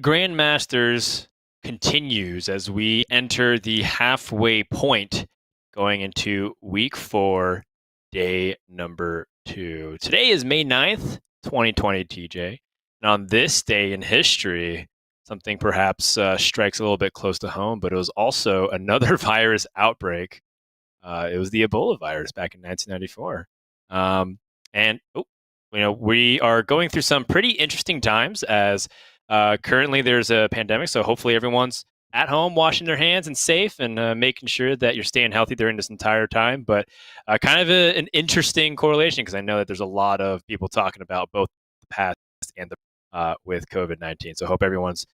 Grandmasters continues as we enter the halfway point going into week 4, day number 2. Today is May 9th, 2020, TJ. And on this day in history, something perhaps strikes a little bit close to home, but it was also another virus outbreak. It was the Ebola virus back in 1994. We are going through some pretty interesting times as currently there's a pandemic, so hopefully everyone's at home washing their hands and safe and making sure that you're staying healthy during this entire time. But kind of an interesting correlation because I know that there's a lot of people talking about both the past and the with COVID-19. So hope everyone's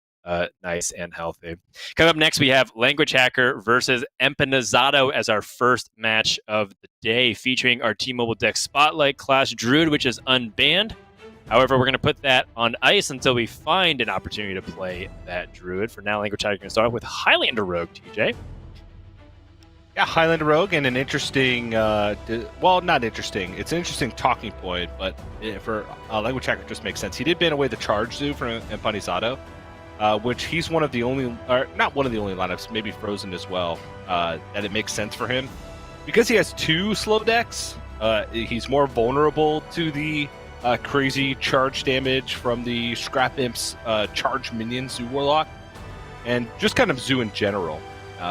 nice and healthy. Coming up next, we have lnguagehackr versus Empanizado as our first match of the day, featuring our T-Mobile deck Spotlight class Druid, which is unbanned. However, we're going to put that on ice until we find an opportunity to play that Druid. For now, lnguagehackr going to start off with Highlander Rogue, TJ. Yeah, Highlander Rogue, and an interesting, well, not interesting. It's an interesting talking point, but for lnguagehackr, just makes sense. He did ban away the Charge Zoo from Empanizado, which he's one of the only, or not one of the only lineups, maybe Frozen as well, that it makes sense for him. Because he has 2 slow decks, he's more vulnerable to the crazy charge damage from the Scrap Imp's charge minion Zoo Warlock, and just kind of Zoo in general.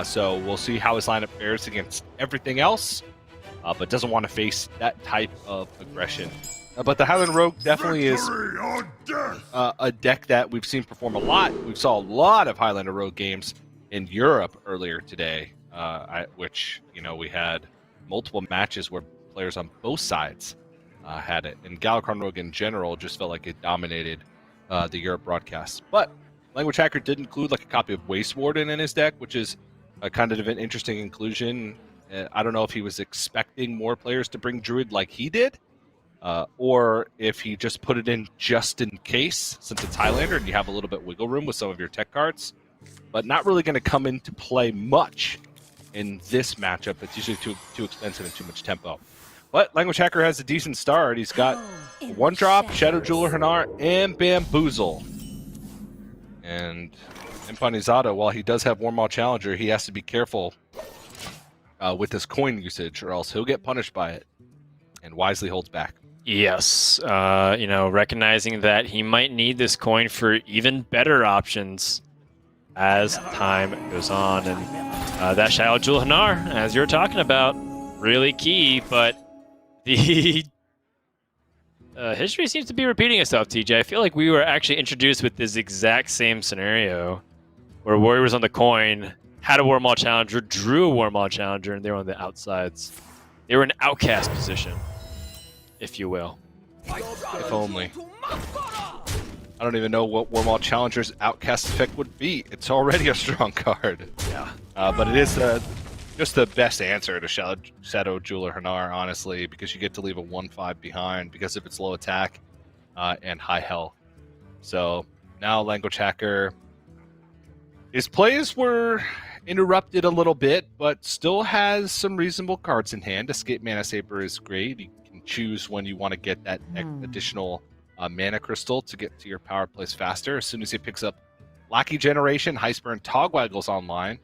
So we'll see how his lineup fares against everything else, but doesn't want to face that type of aggression. But the Highlander Rogue definitely is a deck that we've seen perform a lot. We saw a lot of Highlander Rogue games in Europe earlier today, which, you know, we had multiple matches where players on both sides had it. And Galakrond Rogue in general just felt like it dominated the Europe broadcast. But lnguagehackr did include like a copy of Waste Warden in his deck, which is a kind of an interesting inclusion. I don't know if he was expecting more players to bring Druid like he did, or if he just put it in just in case, since it's Highlander and you have a little bit wiggle room with some of your tech cards, but not really going to come into play much in this matchup. It's usually too expensive and too much tempo. But lnguagehackr has a decent start. He's got 1-drop, Shadow Jeweler Hanar, and Bamboozle. And Empanizado, while he does have Warmaw Challenger, he has to be careful with his coin usage, or else he'll get punished by it, and wisely holds back. Yes, recognizing that he might need this coin for even better options as time goes on. And that Shadow Jeweler Hanar, as you're talking about, really key, but the history seems to be repeating itself, TJ. I feel like we were actually introduced with this exact same scenario where Warrior was on the coin, had a Warmaw Challenger, drew a Warmaw Challenger, and they were on the outsides. They were in outcast position, if you will. If only. I don't even know what Warmaw Challenger's outcast effect would be. It's already a strong card. Yeah. But it is just the best answer to Shadow Jeweler Hanar, honestly, because you get to leave a 1/5 behind because of its low attack and high health. So now lnguagehackr, his plays were interrupted a little bit, but still has some reasonable cards in hand. Escape Mana Saber is great. You can choose when you want to get that additional mana crystal to get to your power plays faster. As soon as he picks up Lackey Generation, Heistburn Togwaggle's online,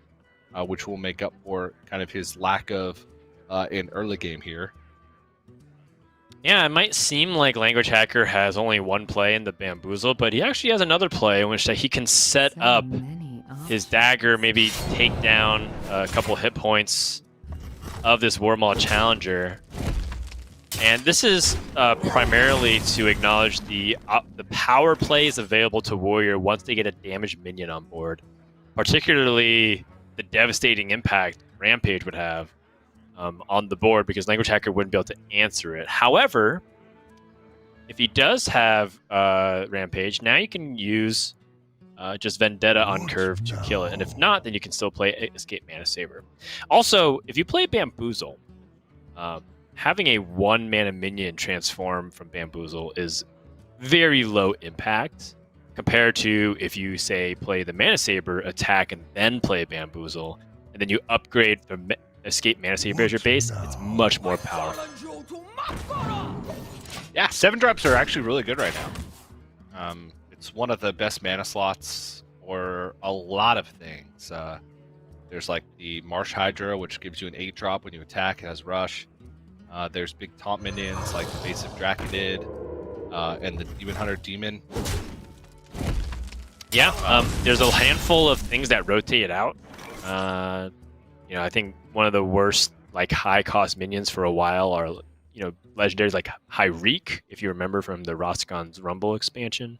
which will make up for kind of his lack of in early game here. Yeah, it might seem like lnguagehackr has only one play in the Bamboozle, but he actually has another play in which he can set up his dagger, maybe take down a couple hit points of this Warmaw Challenger. And this is primarily to acknowledge the power plays available to Warrior once they get a damaged minion on board, particularly the devastating impact Rampage would have on the board, because lnguagehackr wouldn't be able to answer it. However, if he does have Rampage, now you can use just Vendetta on curve to kill it. And if not, then you can still play Escape Mana Saber. Also, if you play Bamboozle, having a 1-mana minion transform from Bamboozle is very low impact compared to if you, say, play the Mana Saber, attack, and then play Bamboozle, and then you upgrade the Escape Mana Saber as your base. It's much more powerful. Yeah, 7-drops are actually really good right now. It's one of the best mana slots for a lot of things. There's like the Marsh Hydra, which gives you an 8-drop when you attack. It has Rush. There's big taunt minions like Evasive Draconid and the Demon Hunter Demon. Yeah, there's a handful of things that rotate it out. I think one of the worst like high-cost minions for a while are legendaries like Hyreek, if you remember from the Roscon's Rumble expansion.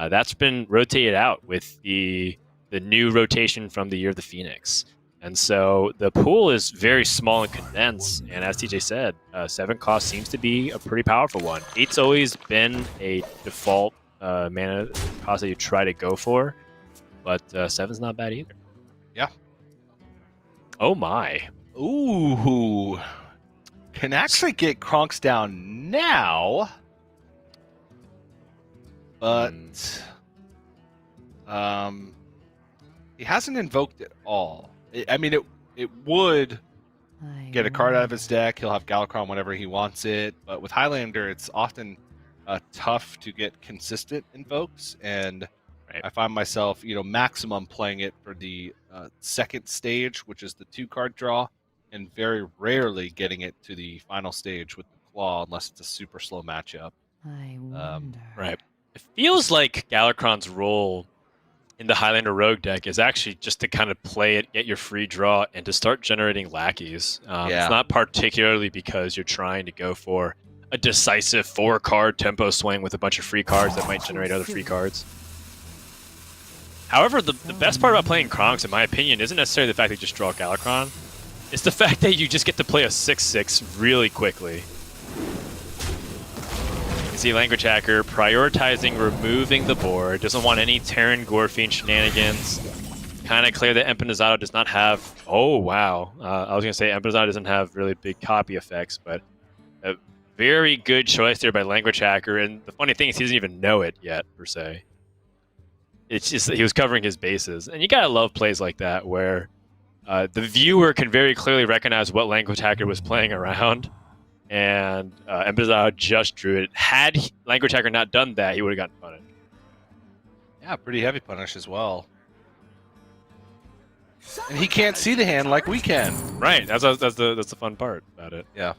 That's been rotated out with the new rotation from the Year of the Phoenix. And so the pool is very small and condensed. And as TJ said, 7 cost seems to be a pretty powerful one. 8's always been a default mana cost that you try to go for, but 7's not bad either. Yeah. Oh my. Ooh. Can actually get Kronks down now. But he hasn't invoked it all. I mean, it would get a card out of his deck. He'll have Galakron whenever he wants it. But with Highlander, it's often tough to get consistent invokes. And I find myself, maximum playing it for the second stage, which is the 2-card draw, and very rarely getting it to the final stage with the Claw unless it's a super slow matchup. I wonder. Right. It feels like Galakron's role in the Highlander Rogue deck is actually just to kind of play it, get your free draw, and to start generating lackeys. It's not particularly because you're trying to go for a decisive 4-card tempo swing with a bunch of free cards that might generate other free cards. However, the best part about playing Kronks, in my opinion, isn't necessarily the fact that you just draw Galakron. It's the fact that you just get to play a 6/6 really quickly. You see Language Hacker prioritizing removing the board, doesn't want any Terran Gorfiend shenanigans. Kind of clear that Empanizado does not have... Oh, wow. I was going to say Empanizado doesn't have really big copy effects, but a very good choice there by Language Hacker. And the funny thing is he doesn't even know it yet, per se. It's just that he was covering his bases. And you gotta love plays like that where the viewer can very clearly recognize what Language Hacker was playing around. And Empanizado just drew it. Had Language Hacker not done that, he would have gotten punished. Yeah, pretty heavy punish as well. And he can't see the hand like we can. Right, that's the fun part about it. Yeah.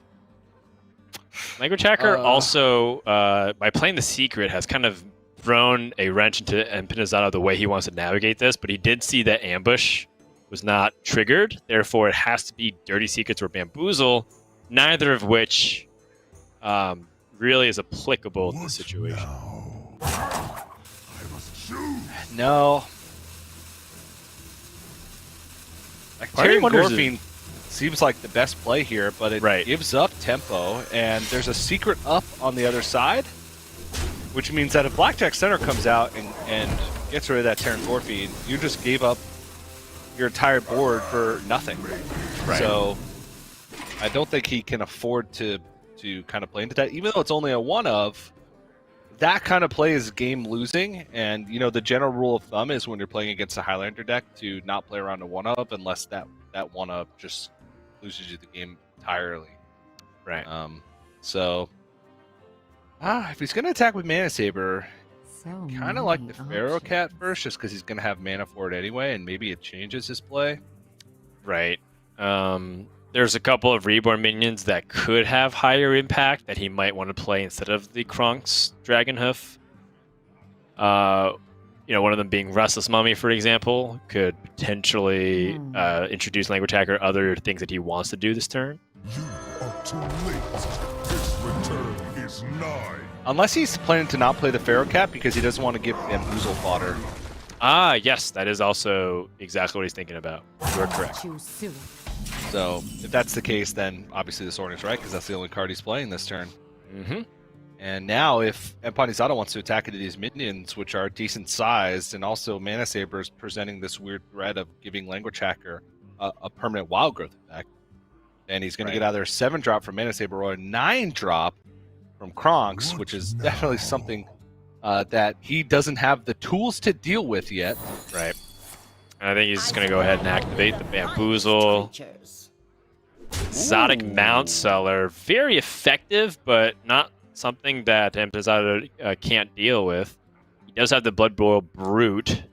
Language Hacker also, by playing the Secret, has kind of thrown a wrench into Empanizado the way he wants to navigate this, but he did see that Ambush was not triggered, therefore it has to be Dirty Secrets or Bamboozle, neither of which really is applicable to the situation. No. Like, Terran Gorfiend seems like the best play here, but it gives up tempo, and there's a secret up on the other side, which means that if Blackjack Center comes out and gets rid of that Terran Gorfiend, you just gave up your entire board for nothing. Right. So I don't think he can afford to kind of play into that, even though it's only a one of. That kind of play is game losing, and the general rule of thumb is when you're playing against a Highlander deck to not play around a one of unless that one of just loses you the game entirely. Right. So if he's gonna attack with Mana Saber, kind of like the Pharaoh Cat first, just because he's gonna have mana for it anyway, and maybe it changes his play. Right. There's a couple of Reborn minions that could have higher impact that he might want to play instead of the Kronks Dragonhoof. One of them being Restless Mummy, for example, could potentially introduce Language Hacker other things that he wants to do this turn. You are too late. His return is nigh. Unless he's planning to not play the Pharaoh Cat because he doesn't want to give Bamboozle fodder. Ah, yes, that is also exactly what he's thinking about. You are correct. So if that's the case, then obviously the Sorting's right, because that's the only card he's playing this turn. Mm-hmm. And now if Empanizado wants to attack into these minions, which are decent sized, and also Mana Saber is presenting this weird threat of giving Language Hacker a permanent wild growth effect, and he's going to get either a 7-drop from Mana Saber or a 9-drop from Kronks, which is definitely something that he doesn't have the tools to deal with yet. Right. And I think he's just going to go ahead and activate the Bamboozle. Exotic Mount Seller. Very effective, but not something that Empanizado can't deal with. He does have the Blood Boil Brute,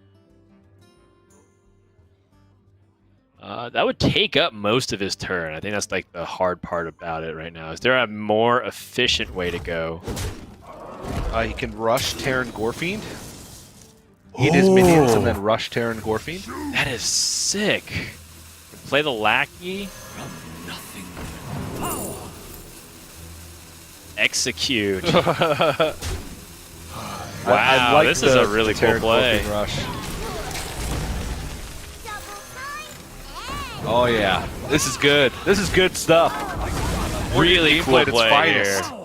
that would take up most of his turn. I think that's like the hard part about it right now. Is there a more efficient way to go? He can rush Terran Gorefiend, eat his minions, and then rush Terran Gorefiend. That is sick. Play the lackey. Execute. Wow, I like this is a really cool Terran play. Gorefiend rush. Oh yeah, this is good. This is good stuff. Really cool Played its play finest. here.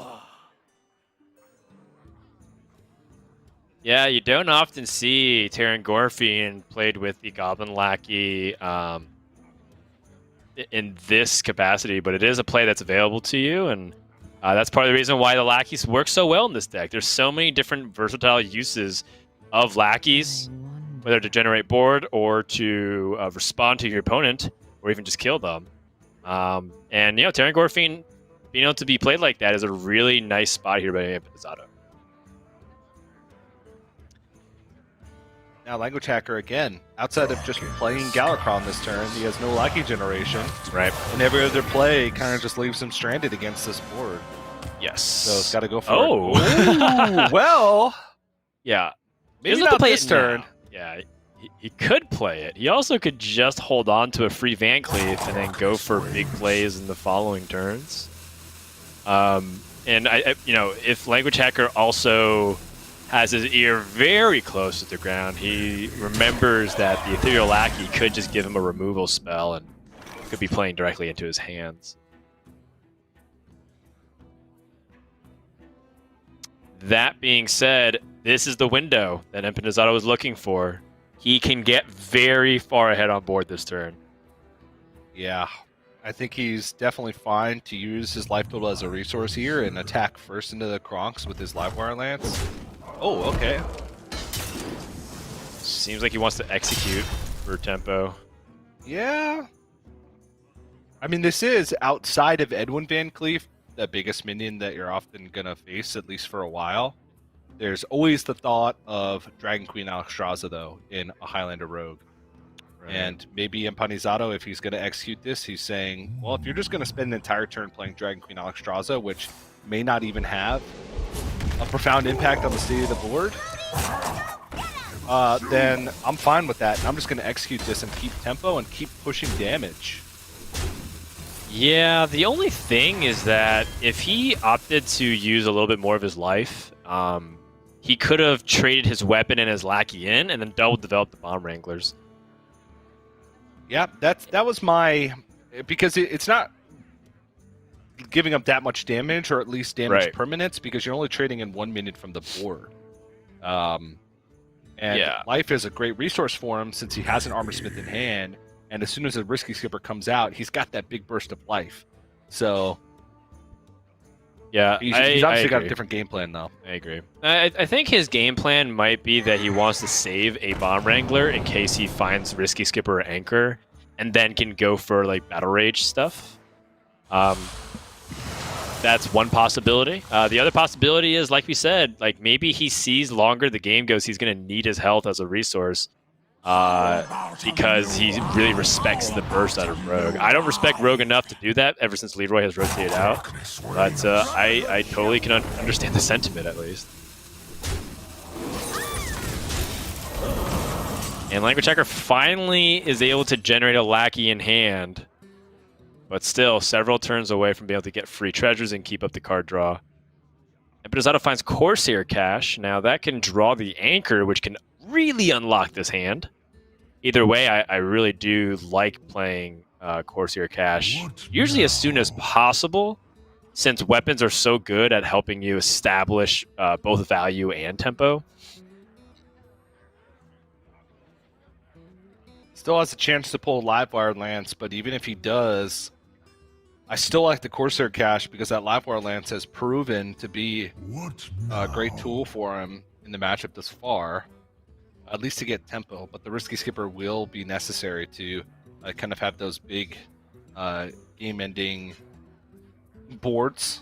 Yeah, you don't often see Terran Gorefiend played with the Goblin Lackey in this capacity, but it is a play that's available to you, and that's part of the reason why the lackeys work so well in this deck. There's so many different versatile uses of lackeys, whether to generate board or to respond to your opponent, or even just kill them. And you know, Terran Gorefiend being able to be played like that is a really nice spot here by Empanizado. Now, Language Hacker again, outside of just playing Galakron this turn, he has no lackey generation. Right. And every other play kind of just leaves him stranded against this board. Yes. So it's got to go for it. Oh. Ooh, well, Yeah. maybe He doesn't have not to play this it turn. now. Yeah. He could play it. He also could just hold on to a free Van Cleef and then go for big plays in the following turns. And I you know, if Language Hacker also has his ear very close to the ground, he remembers that the Ethereal Lackey could just give him a removal spell and could be playing directly into his hands. That being said, this is the window that Empanizado was looking for. He can get very far ahead on board this turn. Yeah, I think he's definitely fine to use his life total as a resource here and attack first into the Kronks with his Livewire Lance. Oh, okay. Seems like he wants to execute for tempo. Yeah. I mean, this is outside of Edwin Van Cleef, the biggest minion that you're often going to face, at least for a while. There's always the thought of Dragon Queen Alexstrasza, though, in a Highlander Rogue. Right. And maybe Empanizado, if he's going to execute this, he's saying, well, if you're just going to spend an entire turn playing Dragon Queen Alexstrasza, which may not even have a profound impact on the state of the board, then I'm fine with that. And I'm just going to execute this and keep tempo and keep pushing damage. Yeah, the only thing is that if he opted to use a little bit more of his life, he could have traded his weapon and his lackey in and then double developed the Bomb Wranglers. Yeah, that was my... Because it's not giving up that much damage, or at least damage permanence, because you're only trading in 1 minute from the board. And life is a great resource for him since he has an Armor Smith in hand, and as soon as a Risky Skipper comes out, he's got that big burst of life. So yeah, he's obviously got a different game plan, though. I agree. I think his game plan might be that he wants to save a Bomb Wrangler in case he finds Risky Skipper or Anchor, and then can go for like Battle Rage stuff. That's one possibility. The other possibility is, like we said, like maybe he sees longer the game goes, he's going to need his health as a resource because he really respects the burst out of Rogue. I don't respect Rogue enough to do that ever since Leroy has rotated out, but I totally can understand the sentiment at least. And Language Hacker finally is able to generate a lackey in hand, but still several turns away from being able to get free treasures and keep up the card draw. Empanizado finds Corsair Cache. Now that can draw the Anchor, which can really unlock this hand. Either way, I really do like playing Corsair Cache, usually as soon as possible, since weapons are so good at helping you establish both value and tempo. Still has a chance to pull a Livewire Lance, but even if he does, I still like the Corsair Cache because that Livewire Lance has proven to be a great tool for him in the matchup thus far, at least to get tempo. But the Risky Skipper will be necessary to kind of have those big game-ending boards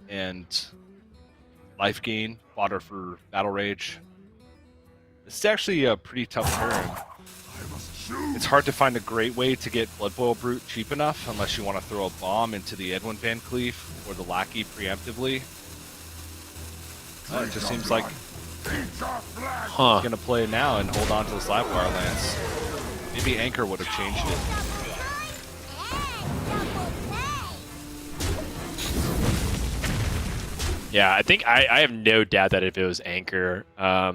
and life gain, fodder for Battle Rage. This is actually a pretty tough turn. It's hard to find a great way to get Blood Boil Brute cheap enough unless you want to throw a bomb into the Edwin Van Cleef or the Lackey preemptively. It just seems like he's going to play now and hold on to this live wire lance. Maybe Anchor would have changed it. Yeah, I think I have no doubt that if it was Anchor, I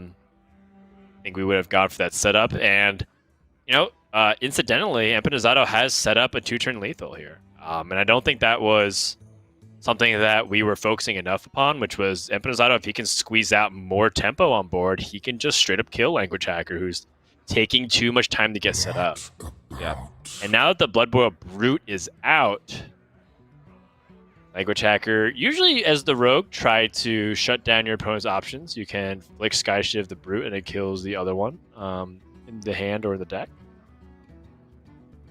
think we would have gone for that setup. And, you know, incidentally, Empanizado has set up a 2-turn lethal here. And I don't think that was something that we were focusing enough upon, which was Empanizado, if he can squeeze out more tempo on board, he can just straight up kill lnguagehackr, who's taking too much time to get set up. Yeah. And now that the Blood Boil Brute is out, lnguagehackr, usually as the rogue, try to shut down your opponent's options. You can flick Sky Shift the Brute and it kills the other one in the hand or the deck.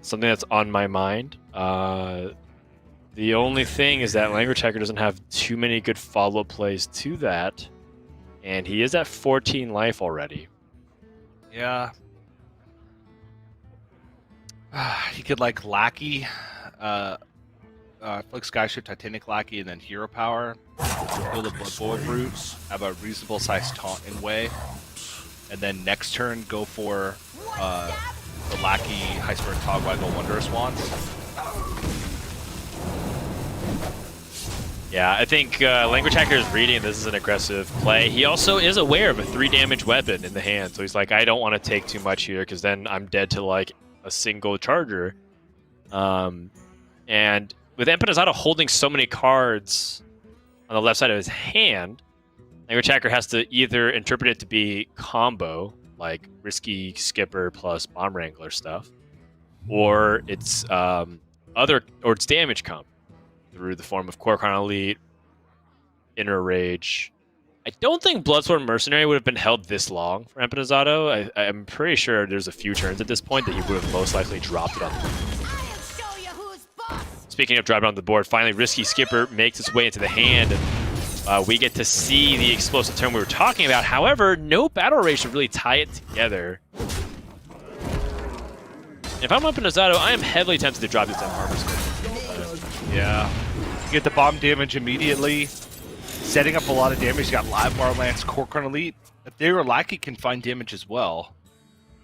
Something that's on my mind. The only thing is that lnguagehackr doesn't have too many good follow-up plays to that. And he is at 14 life already. Yeah. He could like Lackey, flick Sky Shift, Titanic Lackey, and then Hero Power. Kill the Blood Boil Brute, have a reasonable sized taunt in way. And then next turn go for the Lackey, Heisper, Togwaggle, Wondrous Wand. Yeah, I think lnguagehackr is reading this is an aggressive play. He also is aware of a 3 damage weapon in the hand, so he's like, I don't want to take too much here because then I'm dead to like a single charger. And with Empanizado holding so many cards on the left side of his hand, lnguagehackr has to either interpret it to be combo, like Risky Skipper plus Bomb Wrangler stuff, or it's it's damage combo through the form of Kor'kron Elite, Inner Rage. I don't think Bloodsworn Mercenary would have been held this long for Empanizado. I'm pretty sure there's a few turns at this point that he would have most likely dropped it on the board. Speaking of dropping on the board, finally Risky Skipper makes its way into the hand, and we get to see the explosive turn we were talking about. However, no battle rage to really tie it together. If I'm Empanizado, I am heavily tempted to drop this down armor scope. Yeah. You get the bomb damage immediately. Setting up a lot of damage. You got Live Bar Lance, Kor'kron Elite. If they were Lackey, can find damage as well.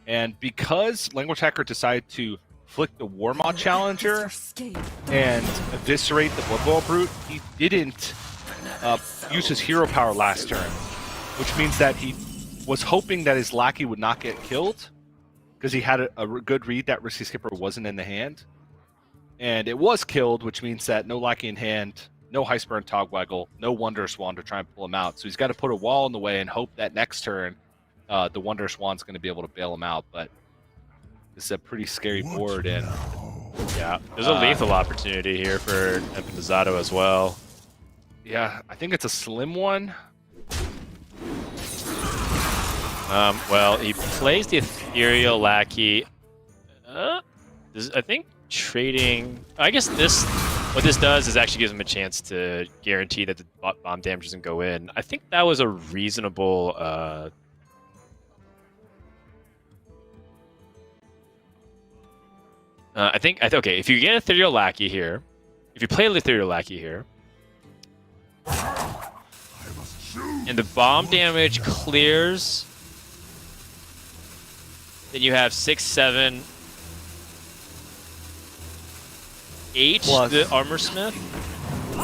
And because lnguagehackr decided to flick the Warmaw Challenger and eviscerate the Blood Boil Brute, he didn't use his hero power last turn, which means that he was hoping that his Lackey would not get killed because he had a good read that Risky Skipper wasn't in the hand. And it was killed, which means that no Lackey in hand, no Heisper and Togwaggle, no Wondrous Wand to try and pull him out. So he's got to put a wall in the way and hope that next turn the Wondrous Wand's going to be able to bail him out. But this is a pretty scary board, and yeah, there's a lethal opportunity here for Empanizado as well. Yeah, I think it's a slim one. Well, he plays the Ethereal Lackey. I think trading... I guess what this does is actually gives him a chance to guarantee that the bomb damage doesn't go in. I think that was a reasonable... okay, if you get Ethereal Lackey here, if you play Ethereal Lackey here, and the bomb damage clears, then you have 6, 7, 8 plus the Armor Smith. Nah,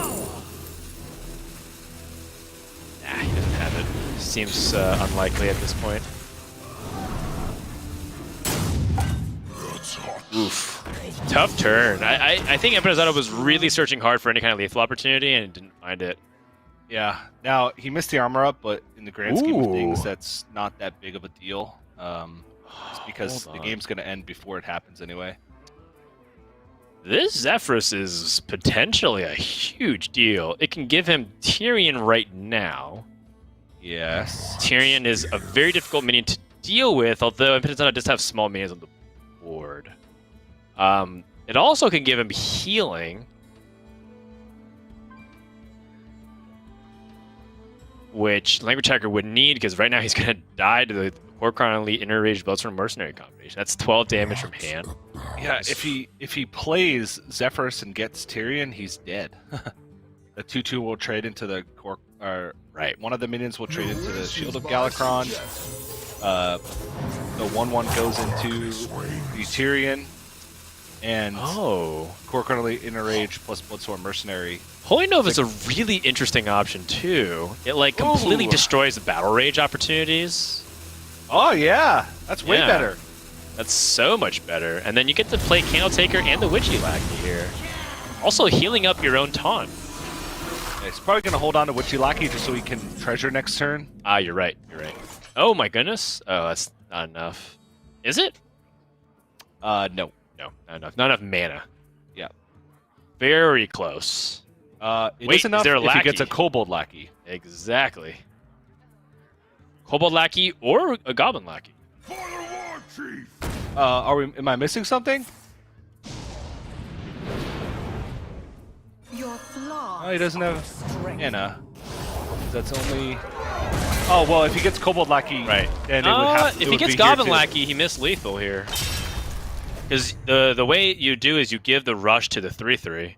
he doesn't have it. Seems unlikely at this point. Oof. Tough turn. I think Empanizado was really searching hard for any kind of lethal opportunity and didn't find it. Yeah. Now, he missed the armor up, but in the grand scheme of things, that's not that big of a deal. Just because the game's going to end before it happens anyway. This Zephyrus is potentially a huge deal. It can give him Tyrion right now. Yes. Tyrion is a very difficult minion to deal with, although Empanizado does have small minions on the board. It also can give him healing, which lnguagehackr would need, because right now he's going to die to the Horcron Elite Interrage Bloodstorm Mercenary combination. That's 12 damage from hand. Yeah, if he plays Zephyrs and gets Tyrion, he's dead. The 2/2 will trade into the core. Right, one of the minions will trade into the Shield of Galakron. The 1/1 goes into the Tyrion, and Horcron Elite Interrage plus Bloodstorm Mercenary. Holy Nova is a really interesting option too. It like completely destroys the battle rage opportunities. Oh yeah, that's way better. That's so much better. And then you get to play Candle Taker and the Witchy Lackey here. Also healing up your own taunt. Yeah, he's probably gonna hold on to Witchy Lackey just so he can treasure next turn. Ah, you're right. You're right. Oh my goodness. Oh, that's not enough. Is it? No. No, not enough. Not enough mana. Yeah. Very close. It is enough if he gets a Kobold Lackey. Exactly. Kobold Lackey or a Goblin Lackey. Am I missing something? Oh, he doesn't have mana. That's only. Oh well, if he gets Kobold Lackey, right? Then it would have. If he gets Goblin Lackey, he missed lethal here. Because the way you do is you give the rush to the 3/3,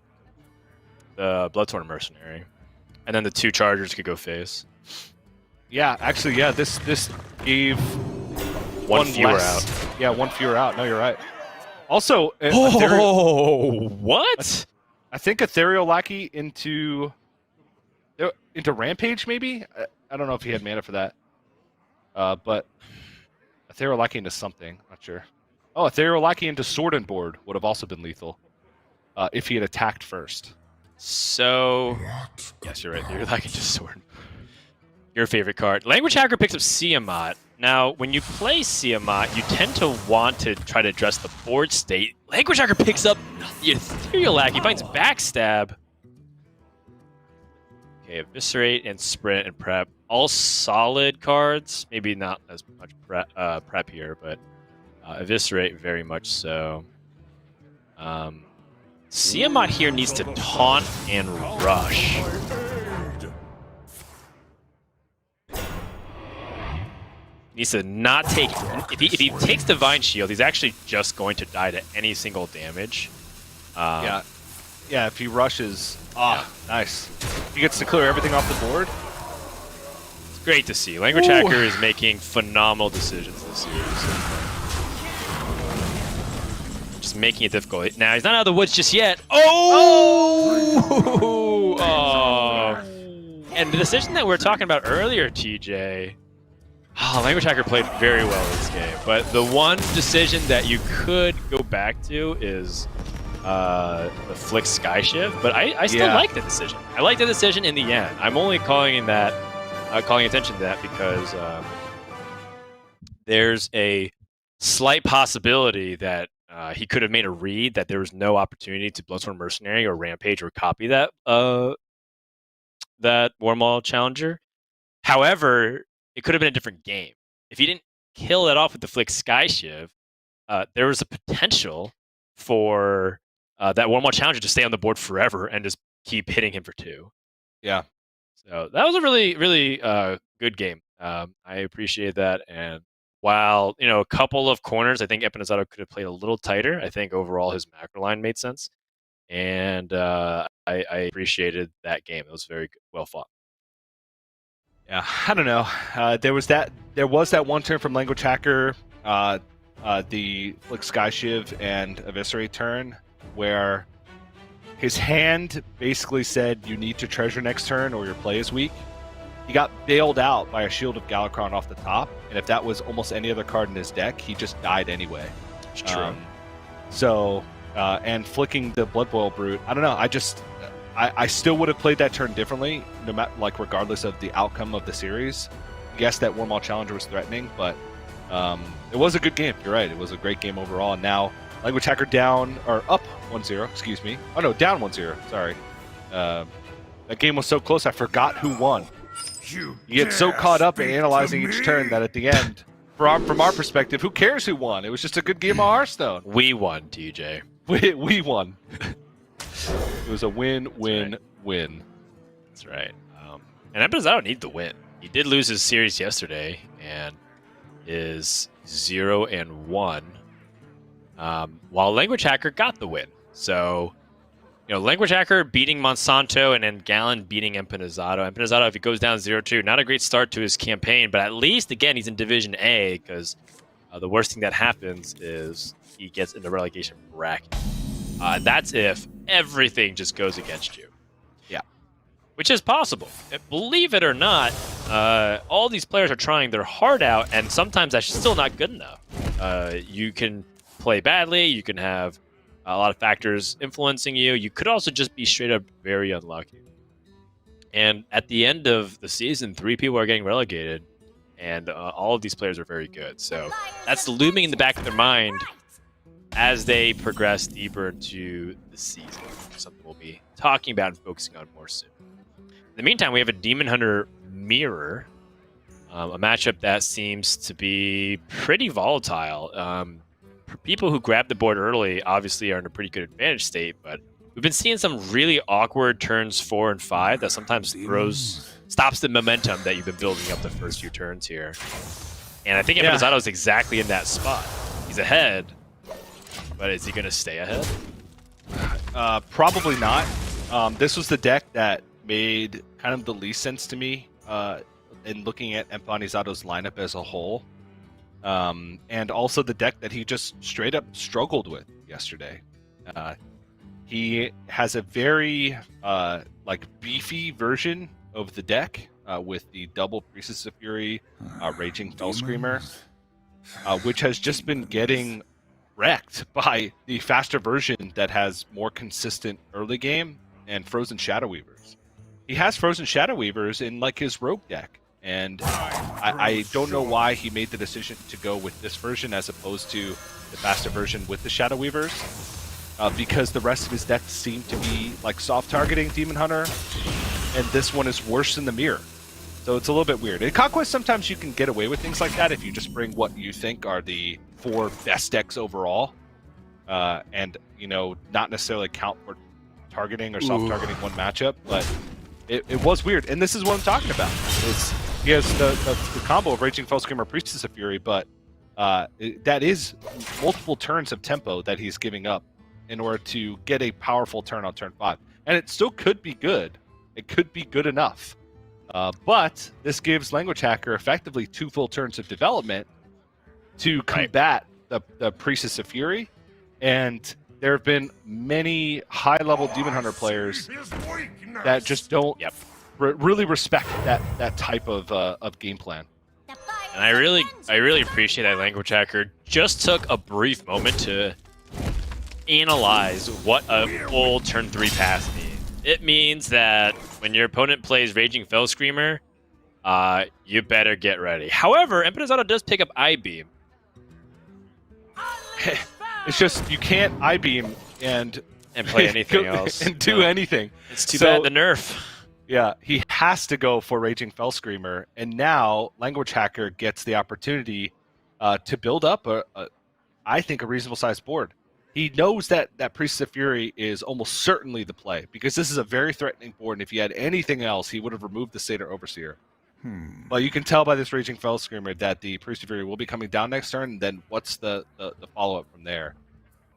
the Bloodthorn Mercenary, and then the 2 chargers could go face. Yeah, actually, yeah. This gave one fewer less. out. Yeah, one fewer out. No, you're right. Also, what? I think Ethereal Lackey into Rampage, maybe? I don't know if he had mana for that. But Ethereal Lackey into something. Not sure. Oh, Ethereal Lackey into Sword and Board would have also been lethal if he had attacked first. So, yes, you're right. Ethereal Lackey into Sword. Your favorite card. Language Hacker picks up Siamat. Now, when you play Siamat, you tend to want to try to address the board state. Language Hacker picks up the Ethereal Lackey, finds Backstab. Okay, Eviscerate and Sprint and Prep. All solid cards. Maybe not as much prep here, but Eviscerate very much so. Siamat here needs to taunt and rush. Needs to not take. If he takes Divine Shield, he's actually just going to die to any single damage. Yeah, if he rushes, nice. He gets to clear everything off the board. It's great to see. Language Hacker is making phenomenal decisions this series. Just making it difficult. Now he's not out of the woods just yet. And the decision that we were talking about earlier, TJ. Language Hacker played very well this game, but the one decision that you could go back to is the Flick Sky Shift, but I still like the decision. I like the decision in the end. I'm only calling attention to that because there's a slight possibility that he could have made a read that there was no opportunity to Bloodstorm Mercenary or Rampage or copy that Warmaul Challenger. However, it could have been a different game. If he didn't kill that off with the Flick Sky Shiv, there was a potential for that Warmaul Challenger to stay on the board forever and just keep hitting him for 2. Yeah. So that was a really, really good game. I appreciate that. And while, a couple of corners, I think Empanizado could have played a little tighter. I think overall his macro line made sense. And I appreciated that game. It was very good, well fought. Yeah, I don't know. There was that one turn from Language Hacker, the Flick Sky Shiv and Eviscerate turn, where his hand basically said you need to treasure next turn or your play is weak. He got bailed out by a Shield of Galakron off the top, and if that was almost any other card in his deck, he just died anyway. It's true. And flicking the Blood Boil Brute, I don't know. I still would have played that turn differently, no matter, regardless of the outcome of the series. Yes, that Warmaul Challenger was threatening, but it was a good game. You're right. It was a great game overall. And now Language Hacker up 1-0. Excuse me. Oh no, down 1-0. Sorry. That game was so close. I forgot who won. You get so caught up in analyzing each turn that at the end, from our perspective, who cares who won? It was just a good game of Hearthstone. We won, TJ. We won. It was a win. That's right. And Empanizado need the win. He did lose his series yesterday, and is 0-1, while Language Hacker got the win. So, Language Hacker beating Monsanto and then Gallon beating Empanizado. Empanizado, if he goes down 0-2, not a great start to his campaign, but at least, again, he's in Division A, because the worst thing that happens is he gets in the relegation bracket. That's if everything just goes against you. Yeah. Which is possible. Believe it or not, all these players are trying their heart out, and sometimes that's still not good enough. You can play badly, you can have a lot of factors influencing you. You could also just be straight up very unlucky. And at the end of the season, 3 people are getting relegated, and all of these players are very good. So that's looming in the back of their mind as they progress deeper into the season. Something we'll be talking about and focusing on more soon. In the meantime, we have a Demon Hunter Mirror, a matchup that seems to be pretty volatile. People who grab the board early obviously are in a pretty good advantage state, but we've been seeing some really awkward turns 4 and 5 that sometimes stops the momentum that you've been building up the first few turns here. And I think Empanizado is exactly in that spot. He's ahead, but is he going to stay ahead? Probably not. This was the deck that made kind of the least sense to me in looking at Empanizado's lineup as a whole. And also the deck that he just straight up struggled with yesterday. He has a very beefy version of the deck with the double Priestess of Fury, Raging Fell Screamer, which has just been getting wrecked by the faster version that has more consistent early game and Frozen Shadow Weavers. He has Frozen Shadow Weavers in his rogue deck. And I don't know why he made the decision to go with this version as opposed to the faster version with the Shadow Weavers, because the rest of his deck seemed to be soft targeting Demon Hunter, and this one is worse than the Mirror. So it's a little bit weird. In Conquest, sometimes you can get away with things like that if you just bring what you think are the 4 best decks overall, and not necessarily count for targeting or soft targeting one matchup, but it was weird. And this is what I'm talking about. He has the combo of Raging Fell Screamer, Priestess of Fury, but that is multiple turns of tempo that he's giving up in order to get a powerful turn on turn 5. And it still could be good. It could be good enough. But this gives Language Hacker effectively 2 full turns of development to combat the Priestess of Fury. And there have been many high-level Demon Hunter players that just don't really respect that type of game plan. And I really appreciate that Language Hacker just took a brief moment to analyze what a full turn 3 pass means. It means that when your opponent plays Raging Fell Screamer, you better get ready. However, Empanizado does pick up I-Beam. It's just you can't I-Beam and play anything else. And do anything. It's too bad the nerf. Yeah, he has to go for Raging Fell Screamer, and now Language Hacker gets the opportunity to build up I think a reasonable sized board. He knows that Priestess of Fury is almost certainly the play, because this is a very threatening board, and if he had anything else, he would have removed the Satyr Overseer. But you can tell by this Raging Fell Screamer that the Priest of Fury will be coming down next turn, and then what's the follow-up from there?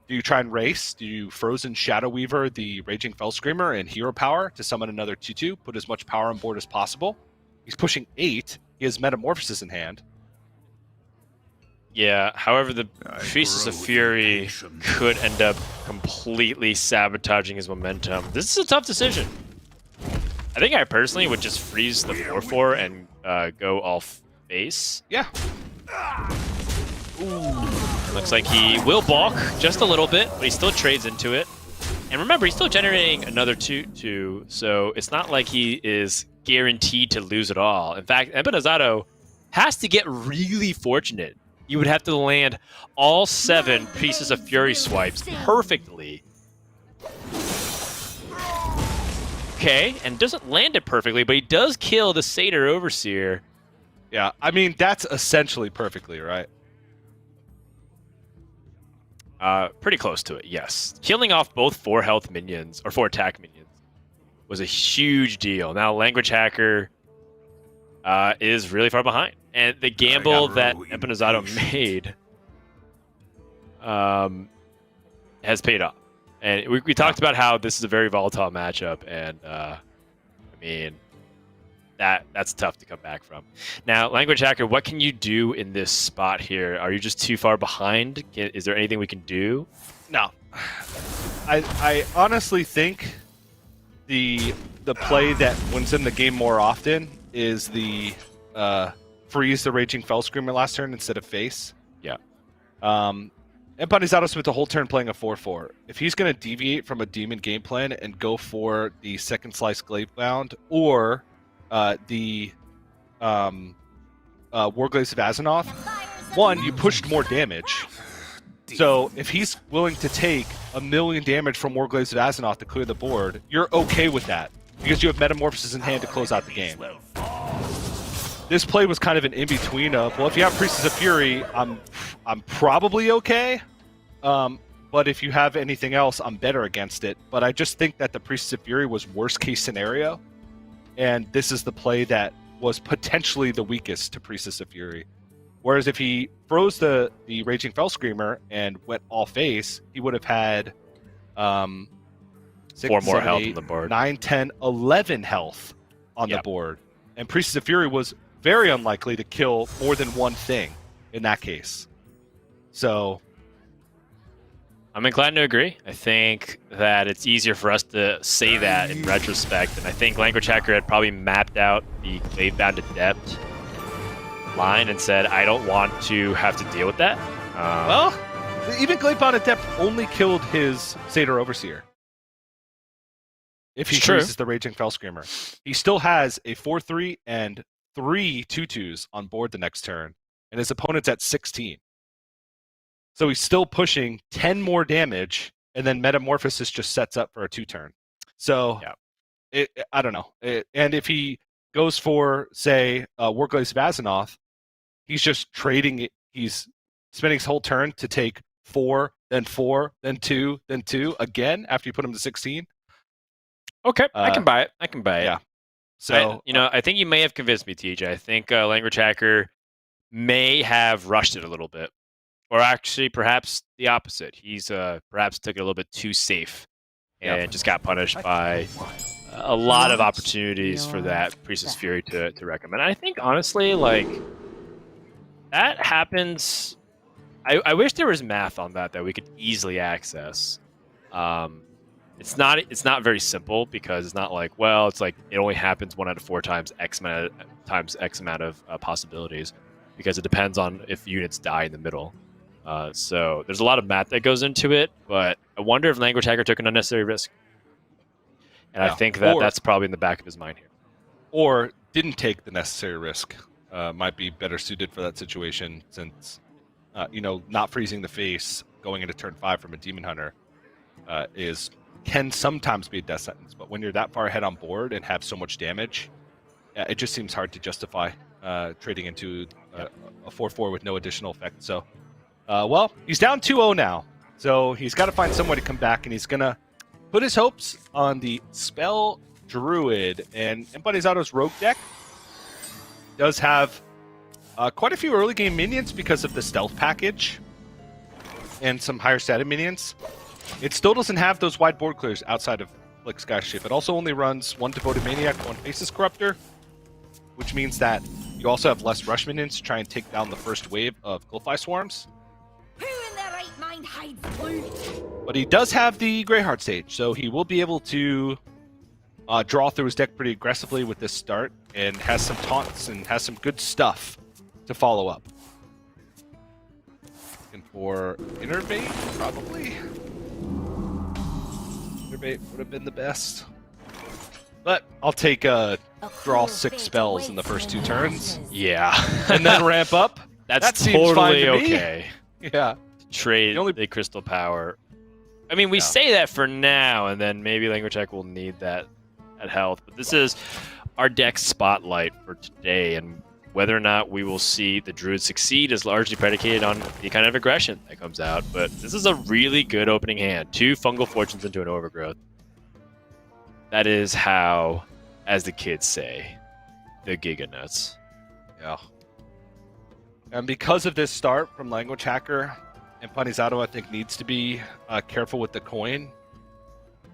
Do you try and race? Do you Frozen Shadow Weaver the Raging Fell Screamer and Hero Power to summon another 2/2, put as much power on board as possible? He's pushing 8. He has Metamorphosis in hand. Yeah, however, the Priestess of Fury could end up completely sabotaging his momentum. This is a tough decision. I think I personally would just freeze the 4/4 and go all face. Yeah. Looks like he will balk just a little bit, but he still trades into it. And remember, he's still generating another 2/2, so it's not like he is guaranteed to lose it all. In fact, Empanizado has to get really fortunate. You would have to land all 7 Pieces of Fury swipes perfectly. Okay, and doesn't land it perfectly, but he does kill the Satyr Overseer. Yeah, I mean, that's essentially perfectly, right? Pretty close to it, yes. Killing off both 4 health minions, or 4 attack minions, was a huge deal. Now, Language Hacker is really far behind. And the gamble that Empanizado made has paid off. And we talked about how this is a very volatile matchup, and I mean, that's tough to come back from. Now, Language Hacker, what can you do in this spot here? Are you just too far behind? Is there anything we can do? No. I honestly think the play that wins them the game more often is the freeze the Raging Fell Screamer last turn instead of face. Yeah. Empanizado spent the whole turn playing a 4/4. If he's going to deviate from a Demon game plan and go for the second slice Gladebound or the Warglaze of Azzinoth, one, you pushed more damage. So if he's willing to take 1 million damage from Warglaze of Azzinoth to clear the board, you're okay with that because you have Metamorphosis in hand to close out the game. This play was kind of an in-between of, well, if you have Priestess of Fury, I'm probably okay. But if you have anything else, I'm better against it. But I just think that the Priestess of Fury was worst-case scenario. And this is the play that was potentially the weakest to Priestess of Fury. Whereas if he froze the Raging Fell Screamer and went all face, he would have had 6, 4 more 7, health 8, on the board. 9, 10, 11 health on the board. And Priestess of Fury was very unlikely to kill more than one thing in that case. So I'm inclined to agree. I think that it's easier for us to say that in retrospect, and I think Language Hacker had probably mapped out the Gladebound Adept line and said, I don't want to have to deal with that. Well, even Gladebound Adept only killed his Satyr Overseer. If he freezes the Raging Fell Screamer. He still has a 4/3 and 3 2/2s on board the next turn, and his opponent's at 16. So he's still pushing 10 more damage, and then Metamorphosis just sets up for a 2-turn. So, I don't know. And if he goes for, say, Warglaze of Azzinoth, he's just trading it. He's spending his whole turn to take 4, then 4, then 2, then 2 again after you put him to 16. Okay, I can buy it. I can buy it. Yeah. So, I think you may have convinced me, TJ. I think Language Hacker may have rushed it a little bit. Or actually, perhaps the opposite. He's perhaps took it a little bit too safe and just got punished by a lot of opportunities for that Priestess Fury to recommend. I think, honestly, like, that happens. I wish there was math on that we could easily access. It's not very simple because it's not like, well, it's like it only happens 1 out of 4 times X amount of possibilities because it depends on if units die in the middle. So there's a lot of math that goes into it, but I wonder if Language Hacker took an unnecessary risk. And I think that's probably in the back of his mind here. Or didn't take the necessary risk. Might be better suited for that situation since, not freezing the face going into turn 5 from a Demon Hunter can sometimes be a death sentence. But when you're that far ahead on board and have so much damage, it just seems hard to justify trading into a 4/4 with no additional effect. So, he's down 2-0 now. So he's got to find some way to come back, and he's going to put his hopes on the Spell Druid. And Empanizado's Rogue deck does have quite a few early game minions because of the stealth package and some higher status minions. It still doesn't have those wide board clears outside of Flick Skyshift. It also only runs 1 Devoted Maniac, 1 Faceless Corruptor, which means that you also have less rush minions to try and take down the first wave of Gulfeye Swarms. Who in their right mind hides blue? But he does have the Greyheart stage, so he will be able to draw through his deck pretty aggressively with this start, and has some taunts and has some good stuff to follow up. Looking for Innervate, probably. Innervate would have been the best. But I'll take draw 6 spells in the first 2 turns. Yeah. And then ramp up. That seems fine totally to me. okay. Yeah. Trade the Crystal Power. I mean, we say that for now, and then maybe Language Hacker will need that health. But this is our deck spotlight for today, and whether or not we will see the Druid succeed is largely predicated on the kind of aggression that comes out. But this is a really good opening hand. 2 Fungal Fortunes into an Overgrowth. That is how, as the kids say, the Giga Nuts. Yeah. And because of this start from Language Hacker, Empanizado, I think, needs to be careful with the coin.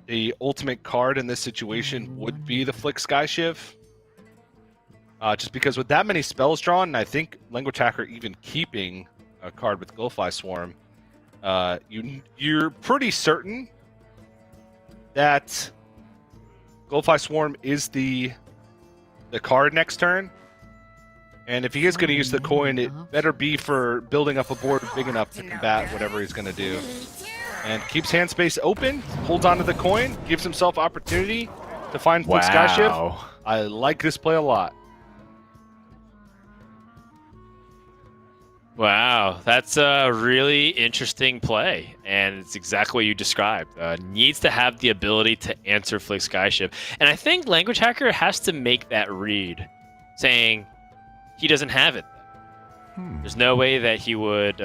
The ultimate card in this situation would be the Flick Sky Shiv. Just because with that many spells drawn, and I think Language Hacker even keeping a card with Glowfly Swarm, you're pretty certain that Glowfly Swarm is the card next turn. And if he is going to use the coin, it better be for building up a board big enough to combat whatever he's going to do. And keeps hand space open, holds onto the coin, gives himself opportunity to find Flick Sky Shiv. I like this play a lot. Wow, that's a really interesting play, and it's exactly what you described. Needs to have the ability to answer Flick Sky Shiv. And I think Language Hacker has to make that read, saying he doesn't have it. There's no way that he would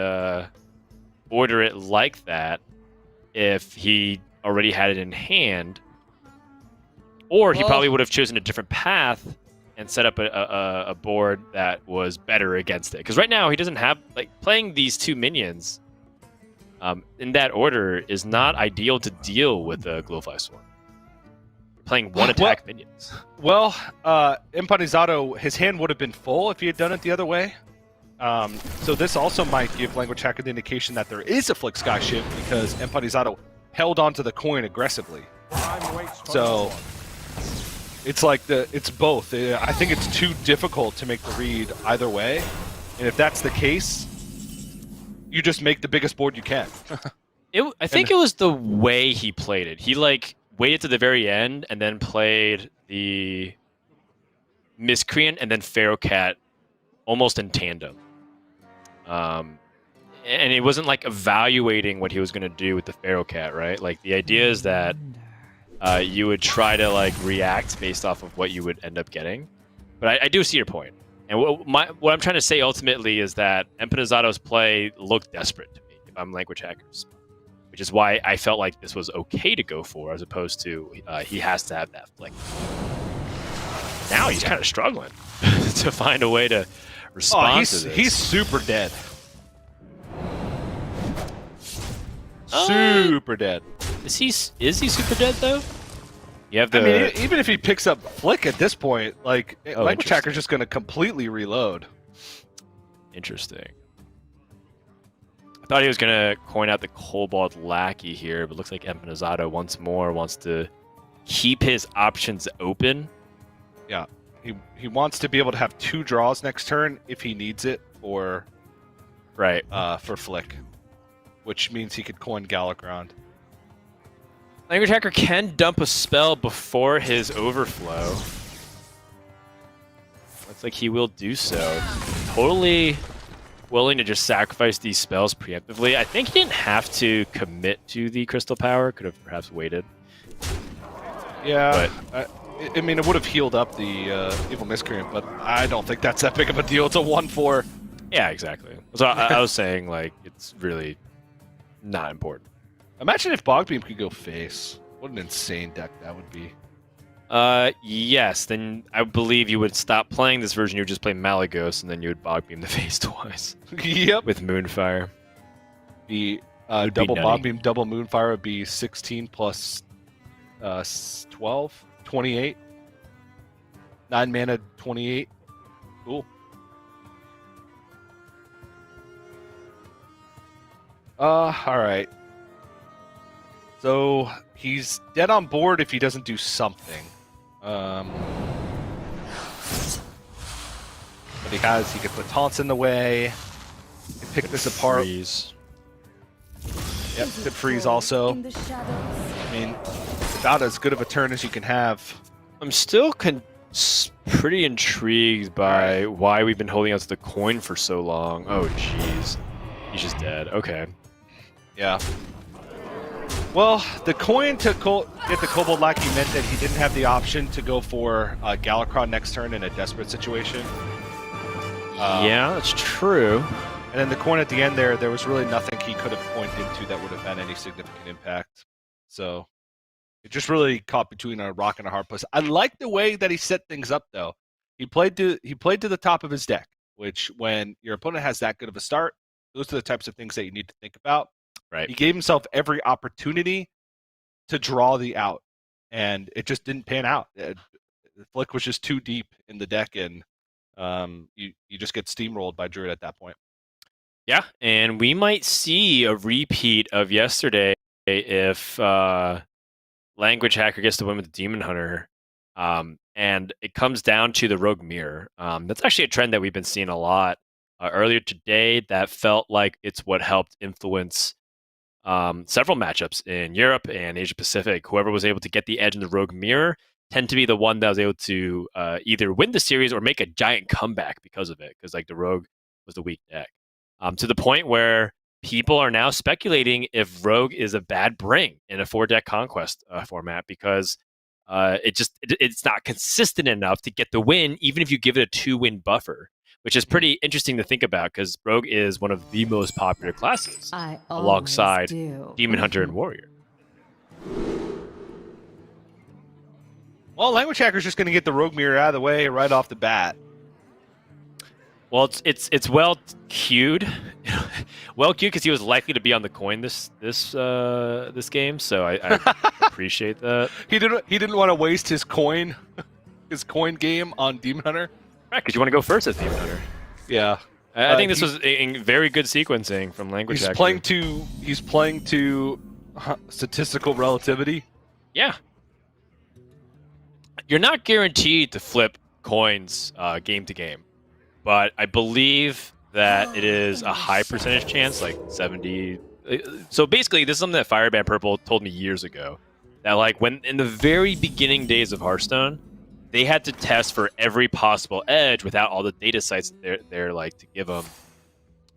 order it like that if he already had it in hand. Or he probably would have chosen a different path and set up a board that was better against it. Because right now he doesn't have, like, playing these two minions in that order is not ideal to deal with a Glowfly Swarm. Playing one attack minions. Well, Empanizado, his hand would have been full if he had done it the other way. So this also might give Language Hacker the indication that there is a Flick Sky Shiv because Empanizado held onto the coin aggressively. So it's like it's both. I think it's too difficult to make the read either way. And if that's the case, you just make the biggest board you can. I think it was the way he played it. He waited to the very end and then played the Miscreant and then Pharaoh Cat almost in tandem. And he wasn't evaluating what he was going to do with the Pharaoh Cat, right? Like, the idea is that you would try to react based off of what you would end up getting. But I do see your point. And what I'm trying to say ultimately is that Empanizado's play looked desperate to me if I'm Language Hackers. Which is why I felt like this was okay to go for, as opposed to he has to have that flick. Now he's kind of struggling to find a way to respond to this. He's super dead. Super dead. Is he super dead though? You have the. I mean, even if he picks up Flick at this point, Language Hacker's just going to completely reload. Interesting. I thought he was going to coin out the Cobalt Lackey here, but looks like Empanizado once more wants to keep his options open. Yeah, he wants to be able to have 2 draws next turn if he needs it for Flick, which means he could coin Galakrond. Language Hacker can dump a spell before his overflow. Looks like he will do so. Totally willing to just sacrifice these spells preemptively. I think he didn't have to commit to the Crystal Power. Could have perhaps waited. Yeah, but I mean, it would have healed up the Evil Miscreant, but I don't think that's that big of a deal. It's a 1/4. Yeah, exactly. So I was saying, it's really not important. Imagine if Bogbeam could go face. What an insane deck that would be. Yes, then I believe you would stop playing this version, you would just play Malagos, and then you would Bogbeam the face twice. Yep. With Moonfire. The double Bogbeam, double Moonfire would be 16 plus 12, 28. 9 mana, 28. Cool. Alright. So, he's dead on board if he doesn't do something. But he could put taunts in the way. He could pick this apart. Freeze. Yep, could freeze also. I mean, about as good of a turn as you can have. I'm still pretty intrigued by why we've been holding on to the coin for so long. Oh, jeez. He's just dead. Okay. Yeah. Well, the coin to get the Cobalt Lackey meant that he didn't have the option to go for Galakrond next turn in a desperate situation. Yeah, that's true. And then the coin at the end there was really nothing he could have coined into that would have had any significant impact. So it just really caught between a rock and a hard place. I like the way that he set things up, though. He played to the top of his deck. which when your opponent has that good of a start, those are the types of things that you need to think about. Right. He gave himself every opportunity to draw the out, and it just didn't pan out. The Flick was just too deep in the deck, and you just get steamrolled by Druid at that point. Yeah, and we might see a repeat of yesterday if Language Hacker gets to win with the Demon Hunter. And it comes down to the Rogue Mirror. That's actually a trend that we've been seeing a lot earlier today. That felt like it's what helped influence several matchups in Europe and Asia Pacific. Whoever was able to get the edge in the Rogue Mirror tend to be the one that was able to either win the series or make a giant comeback because of it. Because like the Rogue was the weak deck, to the point where people are now speculating if Rogue is a bad bring in a 4-deck Conquest format because it's not consistent enough to get the win, even if you give it a 2-win buffer, which is pretty interesting to think about because Rogue is one of the most popular classes alongside Demon Hunter and Warrior. Well, Language Hacker's just going to get the Rogue Mirror out of the way right off the bat. Well, it's well queued, well queued because he was likely to be on the coin this game, so I appreciate that. He didn't want to waste his coin game on Demon Hunter. Right, because you want to go first as Demon Hunter. Yeah, I think this was a very good sequencing from Language Hacker. He's playing to statistical relativity. Yeah, you're not guaranteed to flip coins game to game. But I believe that it is a high percentage chance, like 70. So basically, this is something that Fireband Purple told me years ago. That like when in the very beginning days of Hearthstone, they had to test for every possible edge without all the data sites there like to give them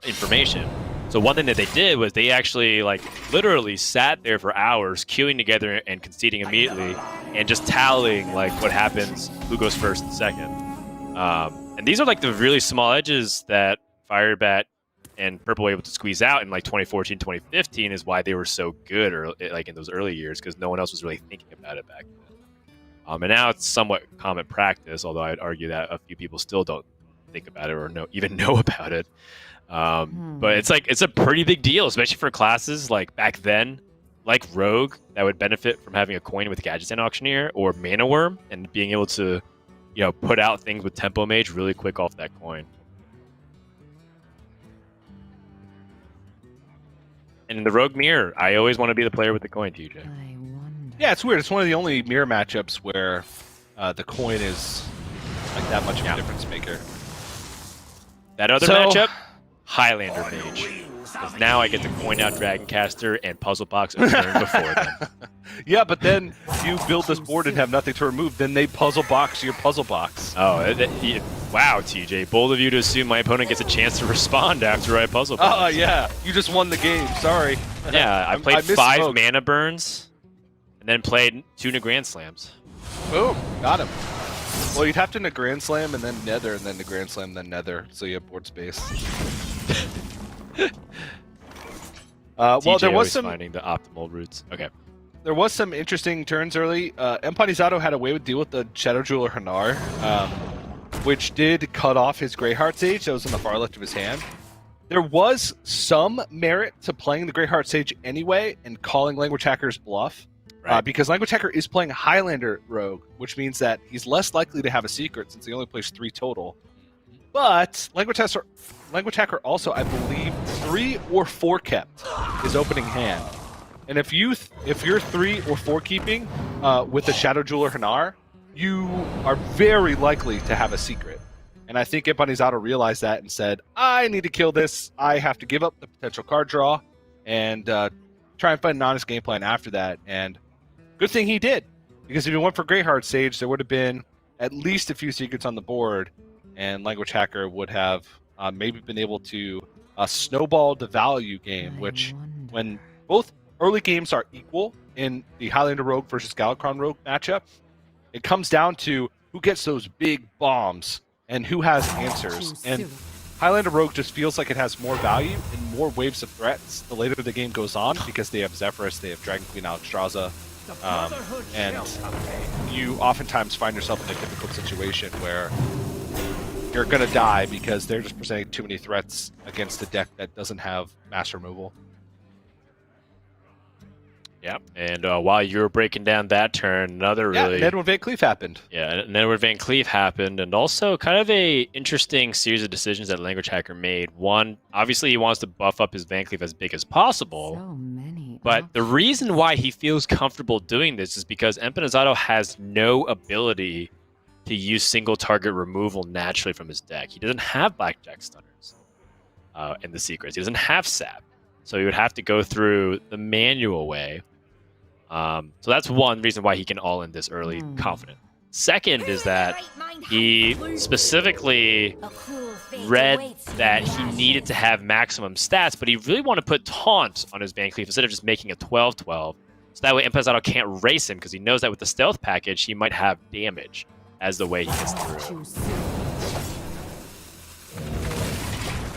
information. So one thing that they did was they actually like literally sat there for hours queuing together and conceding immediately and just tallying like what happens, who goes first and second. And these are like the really small edges that Firebat and Purple were able to squeeze out in like 2014, 2015 is why they were so good or like in those early years because no one else was really thinking about it back then. And now it's somewhat common practice, although I'd argue that a few people still don't think about it or even know about it. But it's a pretty big deal, especially for classes like back then, like Rogue, that would benefit from having a coin with Gadget Stand Auctioneer or Mana Worm and being able to put out things with Tempo Mage really quick off that coin. And in the Rogue Mirror, I always want to be the player with the coin, TJ. Yeah, it's weird. It's one of the only mirror matchups where the coin is like that much of a difference maker. That other matchup, Highlander Mage. Because now I get to coin out Dragoncaster and Puzzle Box a turn before them. Yeah, but then you build this board and have nothing to remove. Then they puzzle box your puzzle box. Oh, wow, TJ. Bold of you to assume my opponent gets a chance to respond after I puzzle box. Oh, yeah. You just won the game. Sorry. Yeah, I played 5 mana burns and then played 2 Grand Slams. Boom. Got him. Well, you'd have to Grand Slam and then Nether and then Grand Slam, then Nether, so you have board space. Well, there was some finding the optimal routes. Okay. There was some interesting turns early. Empanizado had a way to deal with the Shadow Jeweler Hanar, which did cut off his Greyheart Sage that was in the far left of his hand. There was some merit to playing the Greyheart Sage anyway and calling Language Hacker's bluff, because Language Hacker is playing Highlander Rogue, which means that he's less likely to have a secret since he only plays 3 total. But Language Hacker also, I believe, 3 or 4 kept his opening hand. And if you're 3 or 4 keeping with the Shadow Jeweler Hanar, you are very likely to have a secret. And I think Empanizado realized that and said, I need to kill this. I have to give up the potential card draw and try and find an honest game plan after that. And good thing he did, because if he went for Greyheart Sage, there would have been at least a few secrets on the board, and Language Hacker would have maybe been able to snowball the value game, which when both early games are equal in the Highlander Rogue versus Galakrond Rogue matchup, it comes down to who gets those big bombs and who has answers. And Highlander Rogue just feels like it has more value and more waves of threats the later the game goes on, because they have Zephyrus, they have Dragon Queen Alexstrasza, and you oftentimes find yourself in a difficult situation where you're gonna die because they're just presenting too many threats against a deck that doesn't have mass removal. Yeah, and while you were breaking down that turn, another really... and Edwin Van Cleef happened. Yeah, and Edward Van Cleef happened, and also kind of a interesting series of decisions that Language Hacker made. One, obviously he wants to buff up his Van Cleef as big as possible, So many. but the reason why he feels comfortable doing this is because Empanizado has no ability to use single target removal naturally from his deck. He doesn't have Blackjack Stunners in the secrets. He doesn't have Sap. So he would have to go through the manual way. So that's one reason why he can all in this early confident. Second is that he specifically read that he needed to have maximum stats, but he really wanted to put Taunt on his Van Cleef instead of just making a 12-12. So that way Empanizado can't race him because he knows that with the stealth package, he might have damage as the way he gets through.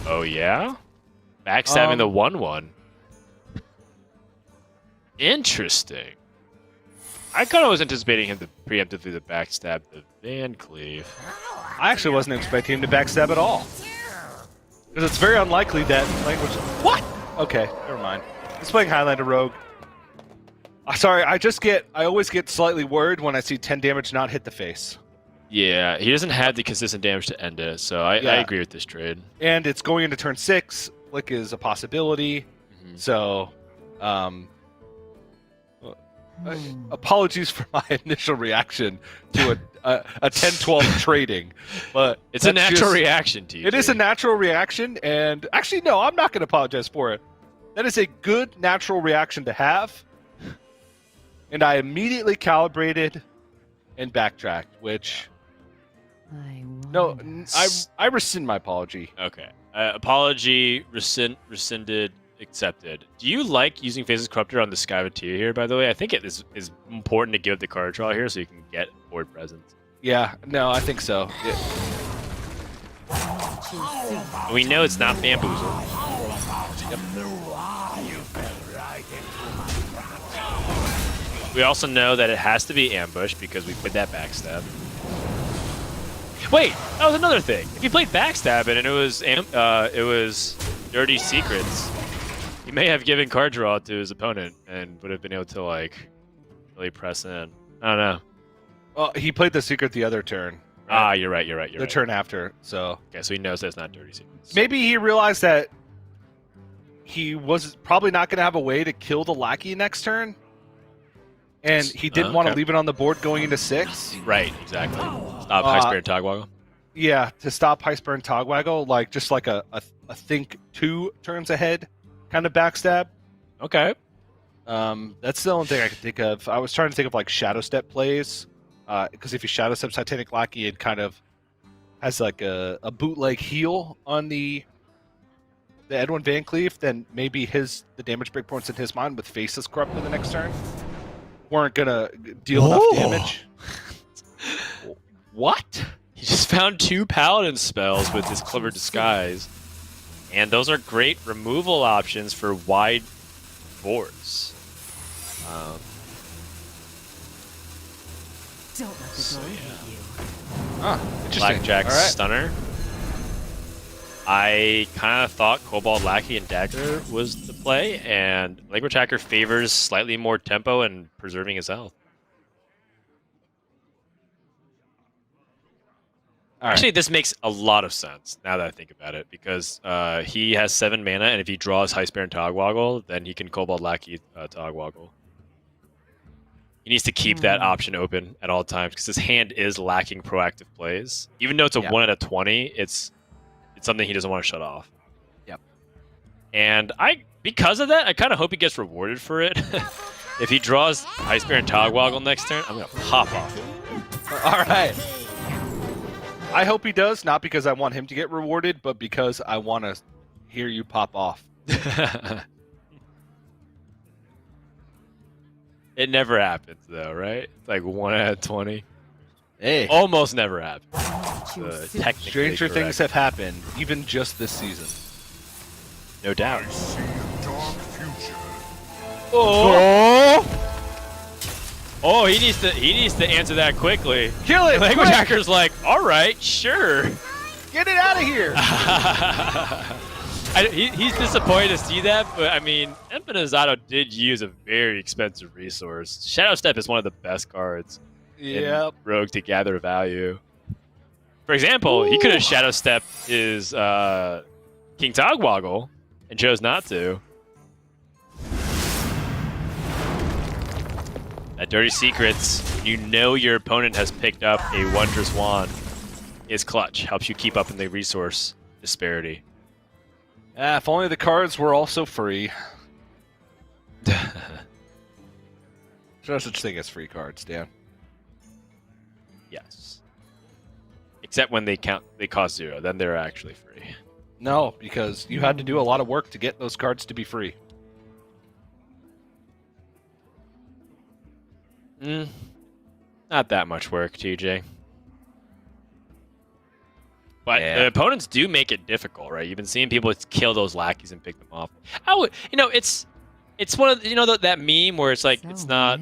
Oh, yeah? Backstabbing the 1-1. Interesting. I kind of was anticipating him to preemptively the backstab the Van Cleef. I actually wasn't expecting him to backstab at all. Because it's very unlikely that language... What? Okay, never mind. He's playing Highlander Rogue. Sorry, I always get slightly worried when I see 10 damage not hit the face. Yeah, he doesn't have the consistent damage to end it, so I agree with this trade. And it's going into turn 6. Flick is a possibility. So, apologies for my initial reaction to a 10-12 trading, but it's a natural reaction to you. It is a natural reaction, and actually, no, I'm not going to apologize for it. That is a good natural reaction to have, and I immediately calibrated and backtracked, which I rescind my apology. Okay, apology rescinded. Accepted. Do you like using Faceless Corruptor on the Skyvateer here, by the way? I think it is important to give the card draw here so you can get board presence. Yeah, no, I think so. We know it's not Bamboozle. Yep. We also know that it has to be Ambush because we played that Backstab. Wait, that was another thing. If you played Backstab and it was Dirty Secrets, he may have given card draw to his opponent and would have been able to, like, really press in. I don't know. Well, he played the secret the other turn. Right? Ah, you're right. The turn after, so... Okay, so he knows that it's not Dirty Secrets. Maybe he realized that he was probably not going to have a way to kill the Lackey next turn, and he didn't want to leave it on the board going into 6. Right, exactly. Stop High Spirit Togwaggle. Yeah, to stop High Spirit Togwaggle, like, just like a think 2 turns ahead kind of backstab. Okay. That's the only thing I can think of. I was trying to think of like Shadow Step plays, because if you Shadow Step Titanic Lackey, it kind of has like a bootleg heal on the Edwin Van Cleef. Then maybe the damage breakpoints in his mind with Faceless Corrupt in the next turn weren't gonna deal enough damage. What? He just found 2 Paladin spells with his Clever Disguise. And those are great removal options for wide boards. Don't let the door hit you. Interesting. Blackjack Stunner. I kind of thought Cobalt Lackey and Dagger was the play, and Language Hacker favors slightly more tempo and preserving his health. Actually, this makes a lot of sense now that I think about it, because he has 7 mana, and if he draws High Spirit and Togwaggle, then he can Cobalt Lackey Togwaggle. He needs to keep that option open at all times, because his hand is lacking proactive plays. Even though it's a 1 out of 20, it's something he doesn't want to shut off. Yep. And because of that, I kind of hope he gets rewarded for it. If he draws High Spirit and Togwaggle next turn, I'm going to pop off. All right. I hope he does, not because I want him to get rewarded, but because I want to hear you pop off. It never happens, though, right? It's like 1 out of 20. Hey. Almost never happens. Technically Stranger correct. things have happened, even just this season. No doubt. I see a dark future. Oh, he needs to answer that quickly. Kill it! Language quick! Hacker's like, all right, sure. Get it out of here! He's disappointed to see that, but I mean, Empanizado did use a very expensive resource. Shadow Step is one of the best cards in Rogue to gather value. For example, he could have Shadow Stepped his King Togwoggle and chose not to. That Dirty Secrets, you know your opponent has picked up a Wondrous Wand, is clutch. Helps you keep up in the resource disparity. If only the cards were also free. There's no such thing as free cards, Dan. Yes. Except when they cost 0, then they're actually free. No, because you had to do a lot of work to get those cards to be free. Not that much work, TJ. But the opponents do make it difficult, right? You've been seeing people kill those lackeys and pick them off. It's one of that meme where it's like it's not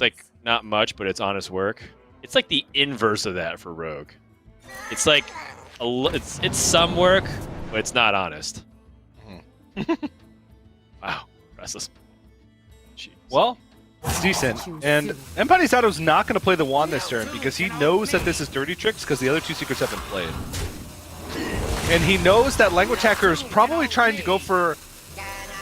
like not much, but it's honest work. It's like the inverse of that for Rogue. It's like it's some work, but it's not honest. Wow, restless. Jeez. Well, it's decent. And Empanizado's not going to play the wand this turn because he knows that this is dirty tricks because the other two secrets have been played. And he knows that Language Hacker is probably trying to go for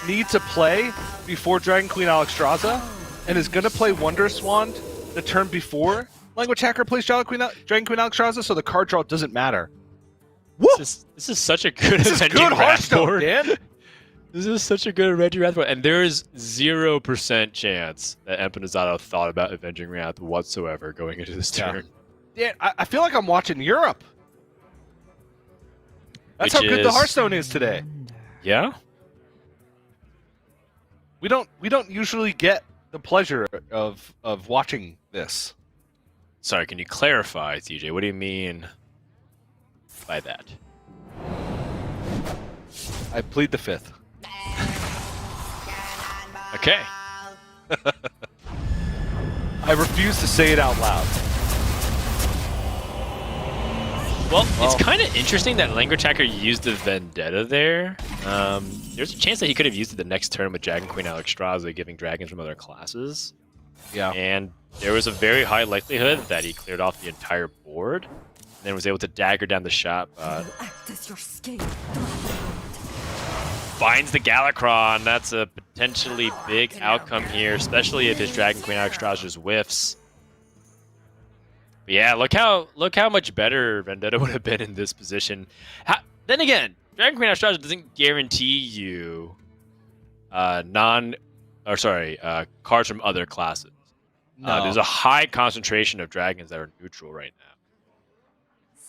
need to play before Dragon Queen Alexstrasza and is going to play Wondrous Wand the turn before Language Hacker plays Dragon Queen Alexstrasza, so the card draw doesn't matter. Woo! This is such a good good Hearthstone, Dan. This is such a good Avenging Wrath board, and there is 0% chance that Empanizado thought about Avenging Wrath whatsoever going into this turn. Dan, I feel like I'm watching Europe. That's how good the Hearthstone is today. Yeah. We don't usually get the pleasure of watching this. Sorry, can you clarify, TJ? What do you mean by that? I plead the fifth. Okay. I refuse to say it out loud. Well, it's kind of interesting that Language Hacker used the Vendetta there. There's a chance that he could have used it the next turn with Dragon Queen Alexstrasza, giving dragons from other classes. Yeah. And there was a very high likelihood that he cleared off the entire board, and then was able to dagger down the shot. Finds the Galakron. That's a potentially big outcome here, especially if his Dragon Queen Alexstrasza just whiffs. But yeah, look how much better Vendetta would have been in this position. Then again, Dragon Queen Alexstrasza doesn't guarantee you cards from other classes. No. There's a high concentration of dragons that are neutral right now.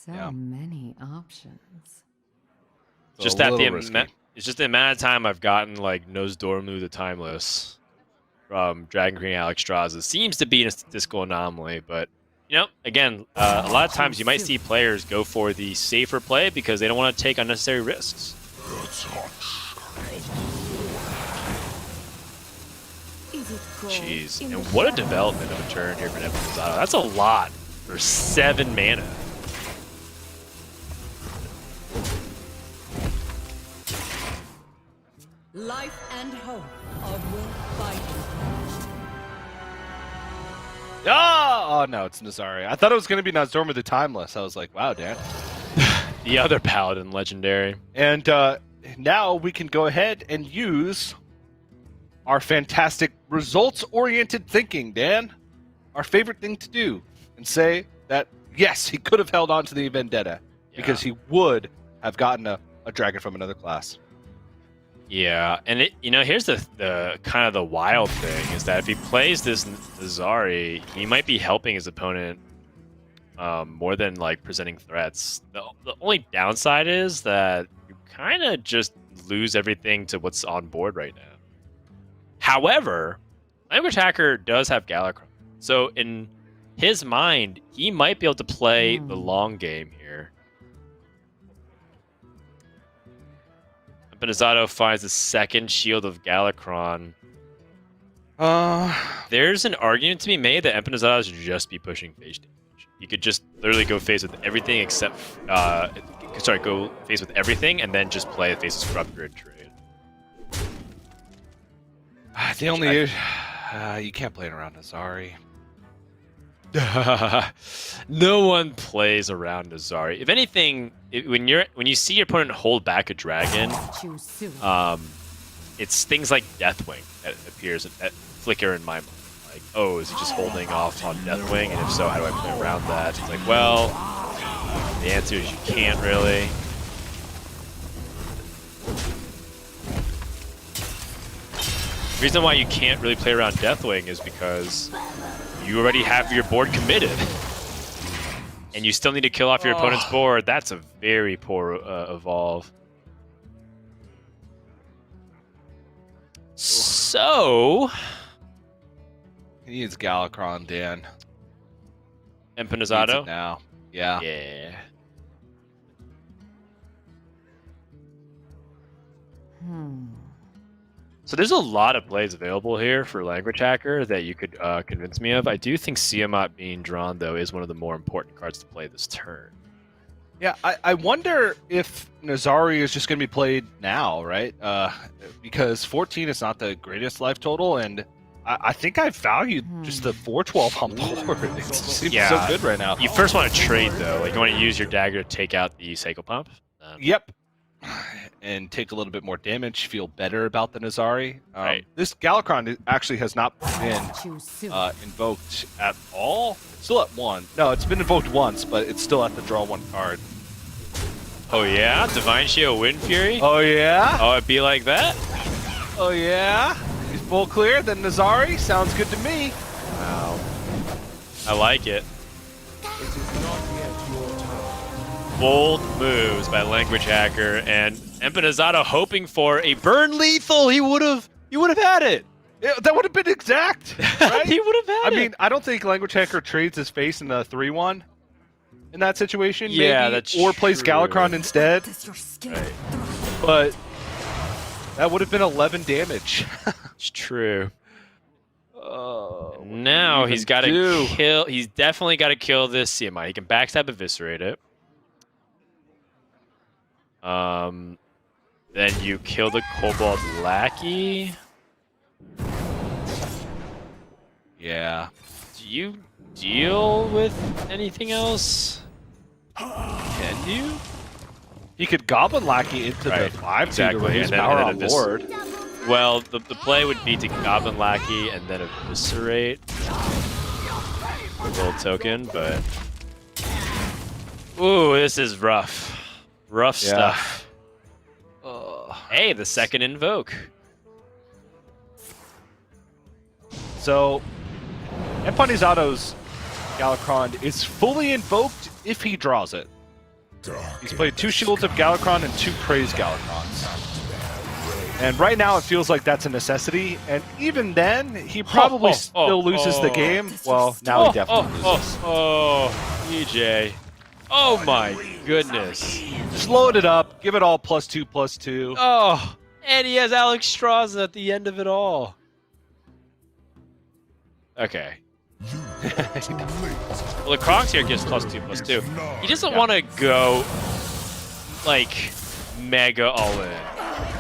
So many options. Just that it's just the amount of time I've gotten like Nosdormu the Timeless from Dragon Queen Alexstrasza seems to be a statistical anomaly, but again, a lot of times you might see players go for the safer play because they don't want to take unnecessary risks. Jeez, and what a development of a turn here for Empanizado. That's a lot for 7 mana. Life and hope of will fighting. Oh no, it's Nazari. I thought it was going to be Nosdormu the Timeless. I was like, wow, Dan. The other Paladin legendary. And now we can go ahead and use our fantastic results-oriented thinking, Dan. Our favorite thing to do. And say that, yes, he could have held on to the Vendetta. Because he would have gotten a dragon from another class. Yeah, and here's the kind of the wild thing is that if he plays this Nazari, he might be helping his opponent more than like presenting threats. The only downside is that you kind of just lose everything to what's on board right now. However, Language Hacker does have Galakron, so in his mind, he might be able to play the long game here. Empanizado finds the second Shield of Galakron. There's an argument to be made that Empanizado should just be pushing face damage. You could just literally go phase with everything except, go phase with everything and then just play a phase of scrub grid trade. The only you can't play it around Nazari. No one plays around Nazari. If anything, when you see your opponent hold back a dragon, Choose soon. it's things like Deathwing that appears at flicker in my mind. Like, oh, is he just holding off on Deathwing? And if so, how do I play around that? It's like, well, the answer is you can't really. The reason why you can't really play around Deathwing is because you already have your board committed. And you still need to kill off your opponent's board. That's a very poor evolve. So... He needs Galakron, Dan. Empanizado? Now. Yeah. Yeah. So there's a lot of plays available here for Language Hacker that you could convince me of. I do think Tiamat being drawn, though, is one of the more important cards to play this turn. Yeah, I wonder if Nazari is just going to be played now, right? Because 14 is not the greatest life total, and I think I valued just the 412 on board. It seems so good right now. You first want to trade, though. Like, you want to use your dagger to take out the Psycho Pump. Yep. And take a little bit more damage, feel better about the Nazari. Right. This Galakron actually has not been invoked at all. Still at 1. No, it's been invoked once, but it's still at the draw 1 card. Oh, yeah? Divine Shield Wind Fury? Oh, yeah? Oh, it'd be like that? Oh, yeah? He's full clear, then Nazari? Sounds good to me. Wow. I like it. Bold moves by Language Hacker, and Empanizado hoping for a burn lethal. He would have had it. Yeah, that would have been exact. Right? He would have had it. I mean, I don't think Language Hacker trades his face in a 3-1 in that situation. Yeah, maybe, that's or plays true. Galakron instead. Right. But that would have been 11 damage. It's true. Oh, Now he's got to kill. He's definitely got to kill this CMI. He can backstab Eviscerate it. Then you kill the Cobalt Lackey. Yeah. Do you deal with anything else? Can you? He could Goblin Lackey into the 5 exactly. to reduce And then- power and on then board. Well, the play would be to Goblin Lackey and then Eviscerate the gold token, but... Ooh, this is rough. Rough stuff. Hey, the second invoke. So, Empanizado's Galakron is fully invoked if he draws it. He's played 2 Shields of Galakron and 2 Praise Galakrons. And right now it feels like that's a necessity, and even then, he probably still loses the game. Well, now he definitely loses. EJ. Oh my goodness. Just load it up, give it all +2/+2. Oh, and he has Alex Strauss at the end of it all. Okay. Well, the Crocs here gives +2/+2. He doesn't want to go, like, mega all in.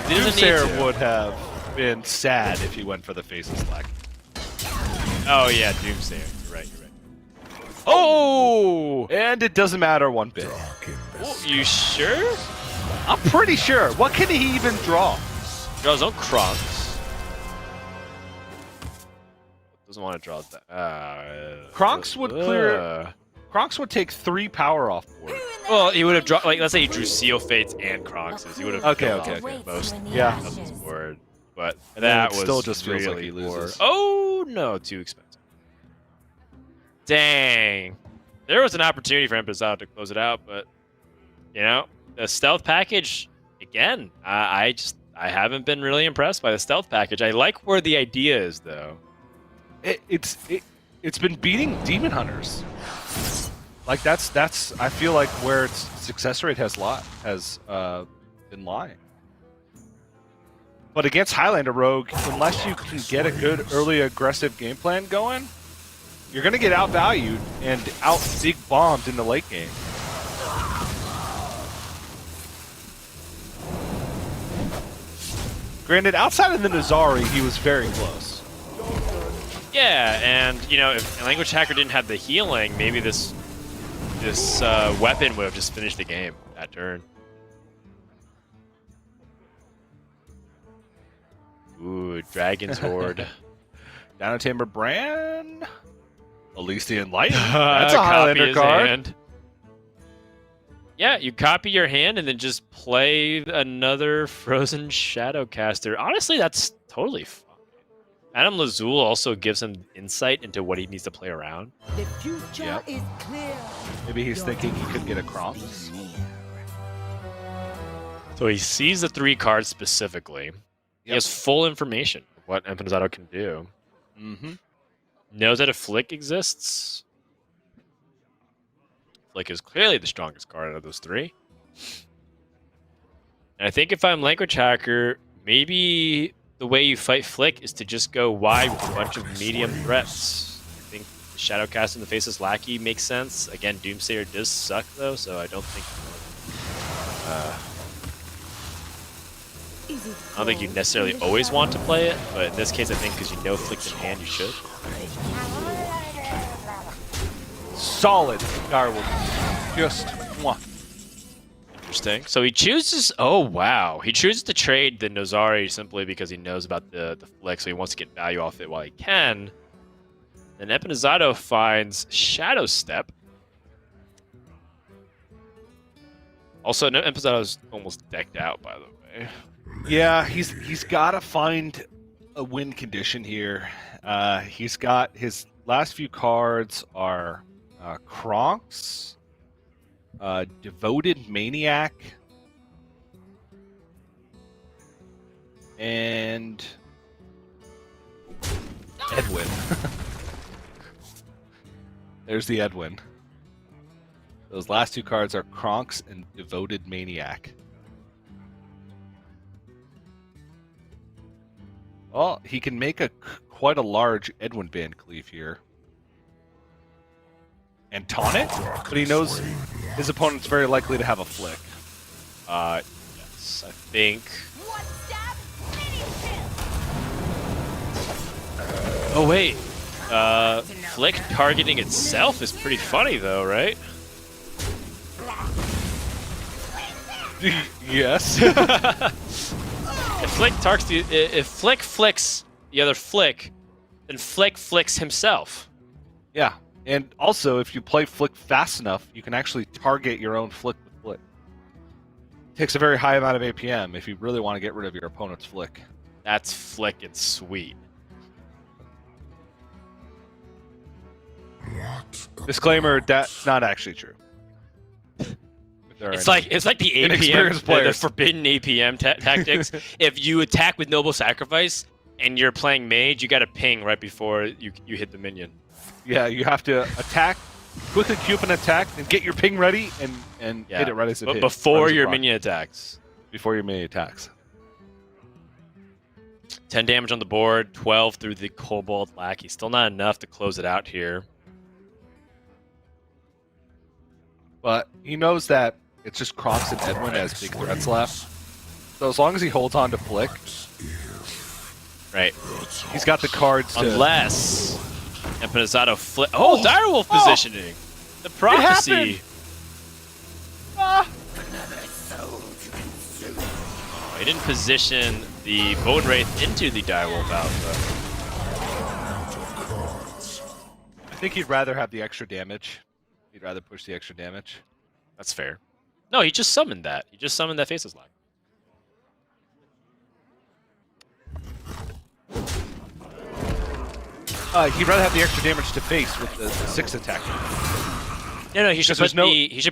He doesn't need to. Would have been sad if he went for the Faceless Slack. Oh, yeah, Doomsayer. You're right, you're right. Oh! And it doesn't matter one bit. Oh, you sure? I'm pretty sure. What can he even draw? Draws his own Kronks. Doesn't want to draw that. Kronks would clear. Kronks would take 3 power off board. Well, he would have drawn, like, let's say he drew Seal Fates and Kronks. He would have Okay. most Yeah. of his board. But that was still just feels like really he loses. poor. Oh, no, too expensive. Dang. There was an opportunity for Empanizado to close it out, but, you know, the stealth package, again, I haven't been really impressed by the stealth package. I like where the idea is, though. It's been beating Demon Hunters. Like that's I feel like where its success rate has been lying. But against Highlander Rogue, unless you can get a good early aggressive game plan going, you're going to get outvalued and out big bombed in the late game. Granted, outside of the Nazari, he was very close. Yeah, and you know, if Language Hacker didn't have the healing, maybe this weapon would have just finished the game that turn. Ooh, Dragon's Horde. Dino-Tamer Bran. Elysian Light. That's That's a Highlander card. Hand. Yeah, you copy your hand and then just play another Frozen Shadowcaster. Honestly, that's totally fine. Adam Lazul also gives him insight into what he needs to play around. The future is clear. Maybe he's thinking he could get a Kronk. So he sees the 3 cards specifically. He has full information of what Empanizado can do. Mm-hmm. Knows that a Flick exists. Flick is clearly the strongest card out of those 3. And I think if I'm Language Hacker, maybe the way you fight Flick is to just go wide with a bunch of medium threats. I think Shadowcast in the Faceless Lackey makes sense. Again, Doomsayer does suck though, so I don't think I don't think you necessarily always want to play it, but in this case I think because you know Flick's in hand, you should. Solid Direwolf. Just mwah. Interesting. So he chooses... Oh, wow. He chooses to trade the Nozari simply because he knows about the Flick, so he wants to get value off it while he can. Then Empanizado finds Shadow Step. Also, no, Empanizado's almost decked out, by the way. Yeah, he's got to find a win condition here. He's got his last few cards are Kronks, Devoted Maniac, and Edwin. There's the Edwin. Those last 2 cards are Kronks and Devoted Maniac. Well, he can make quite a large Edwin Van Cleave here. And taunt it, but he knows his opponent's very likely to have a Flick. Yes, I think... Oh, wait. Flick targeting itself is pretty funny, though, right? Yes. If Flick flicks the other Flick, then Flick flicks himself. Yeah, and also if you play Flick fast enough, you can actually target your own Flick with Flick. It takes a very high amount of APM if you really want to get rid of your opponent's Flick. That's flickin' sweet. Disclaimer: that's not actually true. It's like the APM, the forbidden APM tactics. If you attack with Noble Sacrifice and you're playing Mage, you got to ping right before you hit the minion. Yeah, you have to attack, quickly queue up an attack, and get your ping ready, and hit it right as it hits. Before your minion attacks. Before your minion attacks. 10 damage on the board, 12 through the Kobold Lackey. Still not enough to close it out here. But he knows that it's just Kronks and Edwin as big threats left. So as long as he holds on to Flick, right, he's got the cards to... Unless Empanizado flip... Oh, Direwolf positioning! The prophecy! He didn't position the Bone Wraith into the Direwolf Alpha. I think he'd rather have the extra damage. He'd rather push the extra damage. That's fair. No, he just summoned that. He just summoned that Faceless Lock. He'd rather have the extra damage to face with the 6 attack. No, he should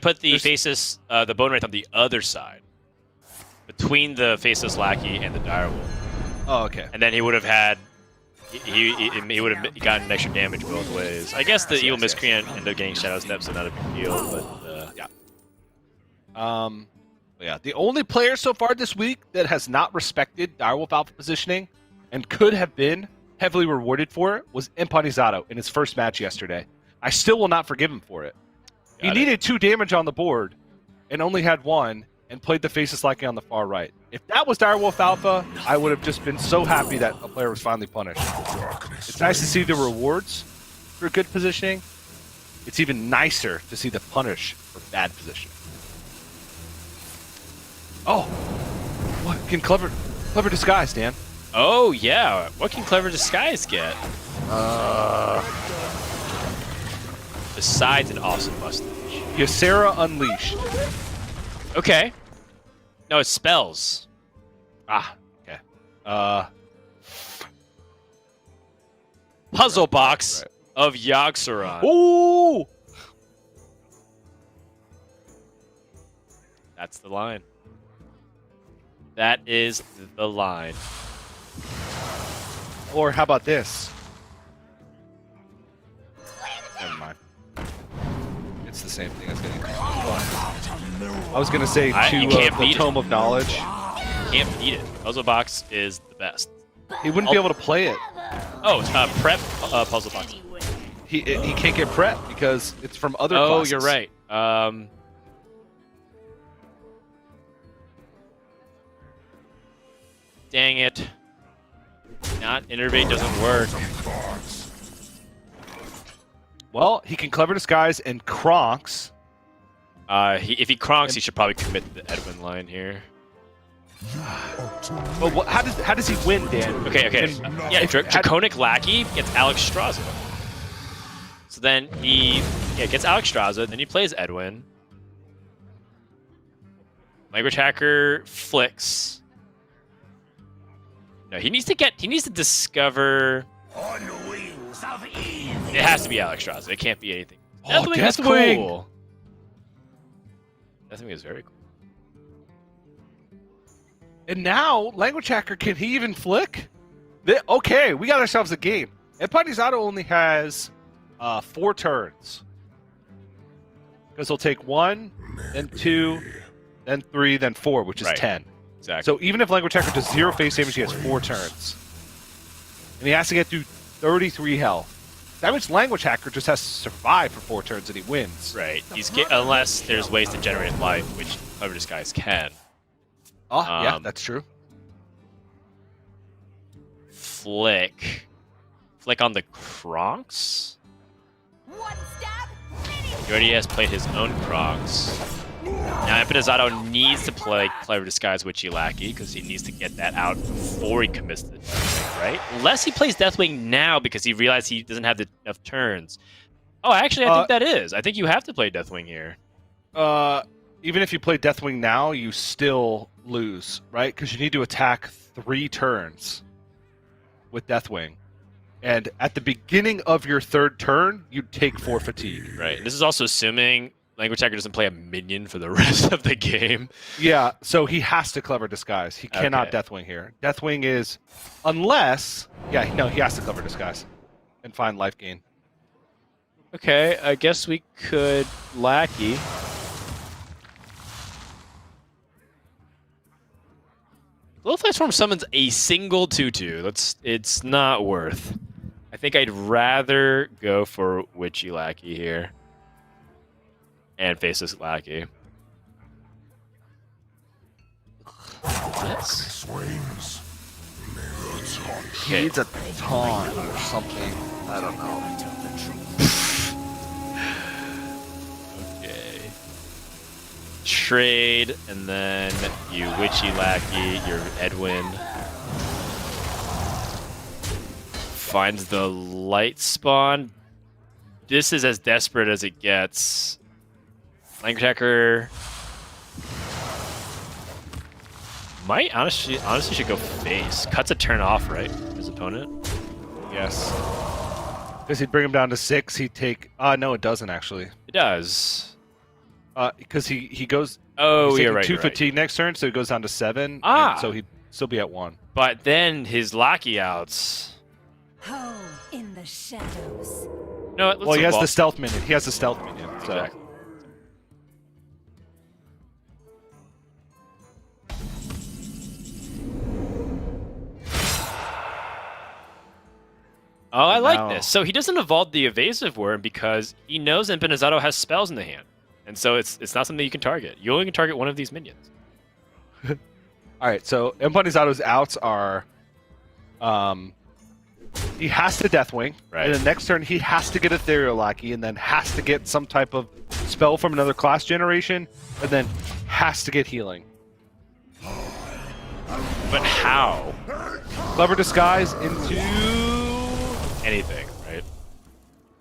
put the Faceless, the Bone Wraith on the other side, between the Faceless Lackey and the Direwolf. Oh, okay. And then he would have had, he would have gotten extra damage both ways. I guess the Evil Miscreant ended up getting Shadow Step, so not a big deal. But yeah. But yeah, the only player so far this week that has not respected Direwolf Alpha positioning and could have been heavily rewarded for it was Empanizado in his first match yesterday. I still will not forgive him for it. He needed 2 damage on the board and only had 1 and played the Faceless Lackey on the far right. If that was Direwolf Alpha, I would have just been so happy that a player was finally punished. It's nice to see the rewards for good positioning. It's even nicer to see the punish for bad positioning. Oh, what can clever disguise, Dan? Oh yeah, what can Clever Disguise get? Besides an awesome mustache. Ysera Unleashed. Okay. No, it's spells. Ah, okay. Puzzle box right. of Yogg-Saron. Ooh! That's the line. That is the line. Or how about this? Never mind. It's the same thing as getting. I was gonna say You to can't the beat Tome of Knowledge. Can't beat it. Puzzle box is the best. He wouldn't be able to play it. Oh, prep puzzle box. He can't get prep because it's from other Oh, classes. you're right. Dang it. Not Innervate doesn't work. Well, he can Clever Disguise and Kronks. If he Kronks, he should probably commit the Edwin line here. Well, how does he win, Dan? Okay. And Yeah, Draconic Lackey gets Alex Straza. So then he gets Alex Straza, then he plays Edwin. Language Hacker flicks. No, he needs to discover. On the wings of evil. It has to be Alex Straza. It can't be anything. Oh, Deathwing is Deathwing! cool. Deathwing is very cool. And now, Language Hacker, can he even flick? Okay, we got ourselves a game. Empanizado only has 4 turns. Because he'll take 1, then 2, then 3, then 4, which is Right. 10. Exactly. So even if Language Hacker does 0 face damage, he has 4 turns. And he has to get through 33 health. That means Language Hacker just has to survive for 4 turns and he wins. Right. Unless there's ways to generate life, which Clever Disguise can. Oh, yeah, Um, that's true. Flick on the Kronks? One stab, He already has played his own Kronks. Now Empanizado needs to play Clever Disguise Witchy Lackey because he needs to get that out before he commits the Deathwing, right? Unless he plays Deathwing now because he realized he doesn't have enough turns. Oh, actually, I think that is. I think you have to play Deathwing here. Even if you play Deathwing now, you still lose, right? Because you need to attack 3 turns with Deathwing. And at the beginning of your 3rd turn, you take 4 fatigue. Right. And this is also assuming Language Hacker doesn't play a minion for the rest of the game. Yeah, so he has to Clever Disguise. He cannot Okay. Deathwing here. Deathwing is, unless, yeah, no, he has to Clever Disguise and find life gain. Okay, I guess we could Lackey. Glowflash Form summons a single 2/2. It's not worth. I think I'd rather go for Witchy Lackey here. And Faceless Lackey. Yes. Swings. He needs a taunt or something. I don't know. Okay. Trade, and then you Witchy Lackey, your Edwin. Finds the light spawn. This is as desperate as it gets. Language Hacker might honestly should go face. Cuts a turn off, right? His opponent. Yes. Because he'd bring him down to 6, he'd take... no, it doesn't, actually. It does. Because he goes... Oh, he's you're taking right. 2 you're right. fatigue next turn, so he goes down to 7. Ah. And so he'd still be at 1. But then his Lackey outs. home in the shadows. No, let's Well, he has evolve. the stealth minion. He has the stealth minion. So. Exactly. Oh, I like now- this. So he doesn't evolve the evasive word because he knows Empanizado has spells in the hand. And so it's not something you can target. You only can target one of these minions. All right, so Empanizado's outs are, he has to Deathwing, Right. and the next turn he has to get Ethereal Lackey, and then has to get some type of spell from another class generation, and then has to get healing. But how? Clever Disguise into Anything, right?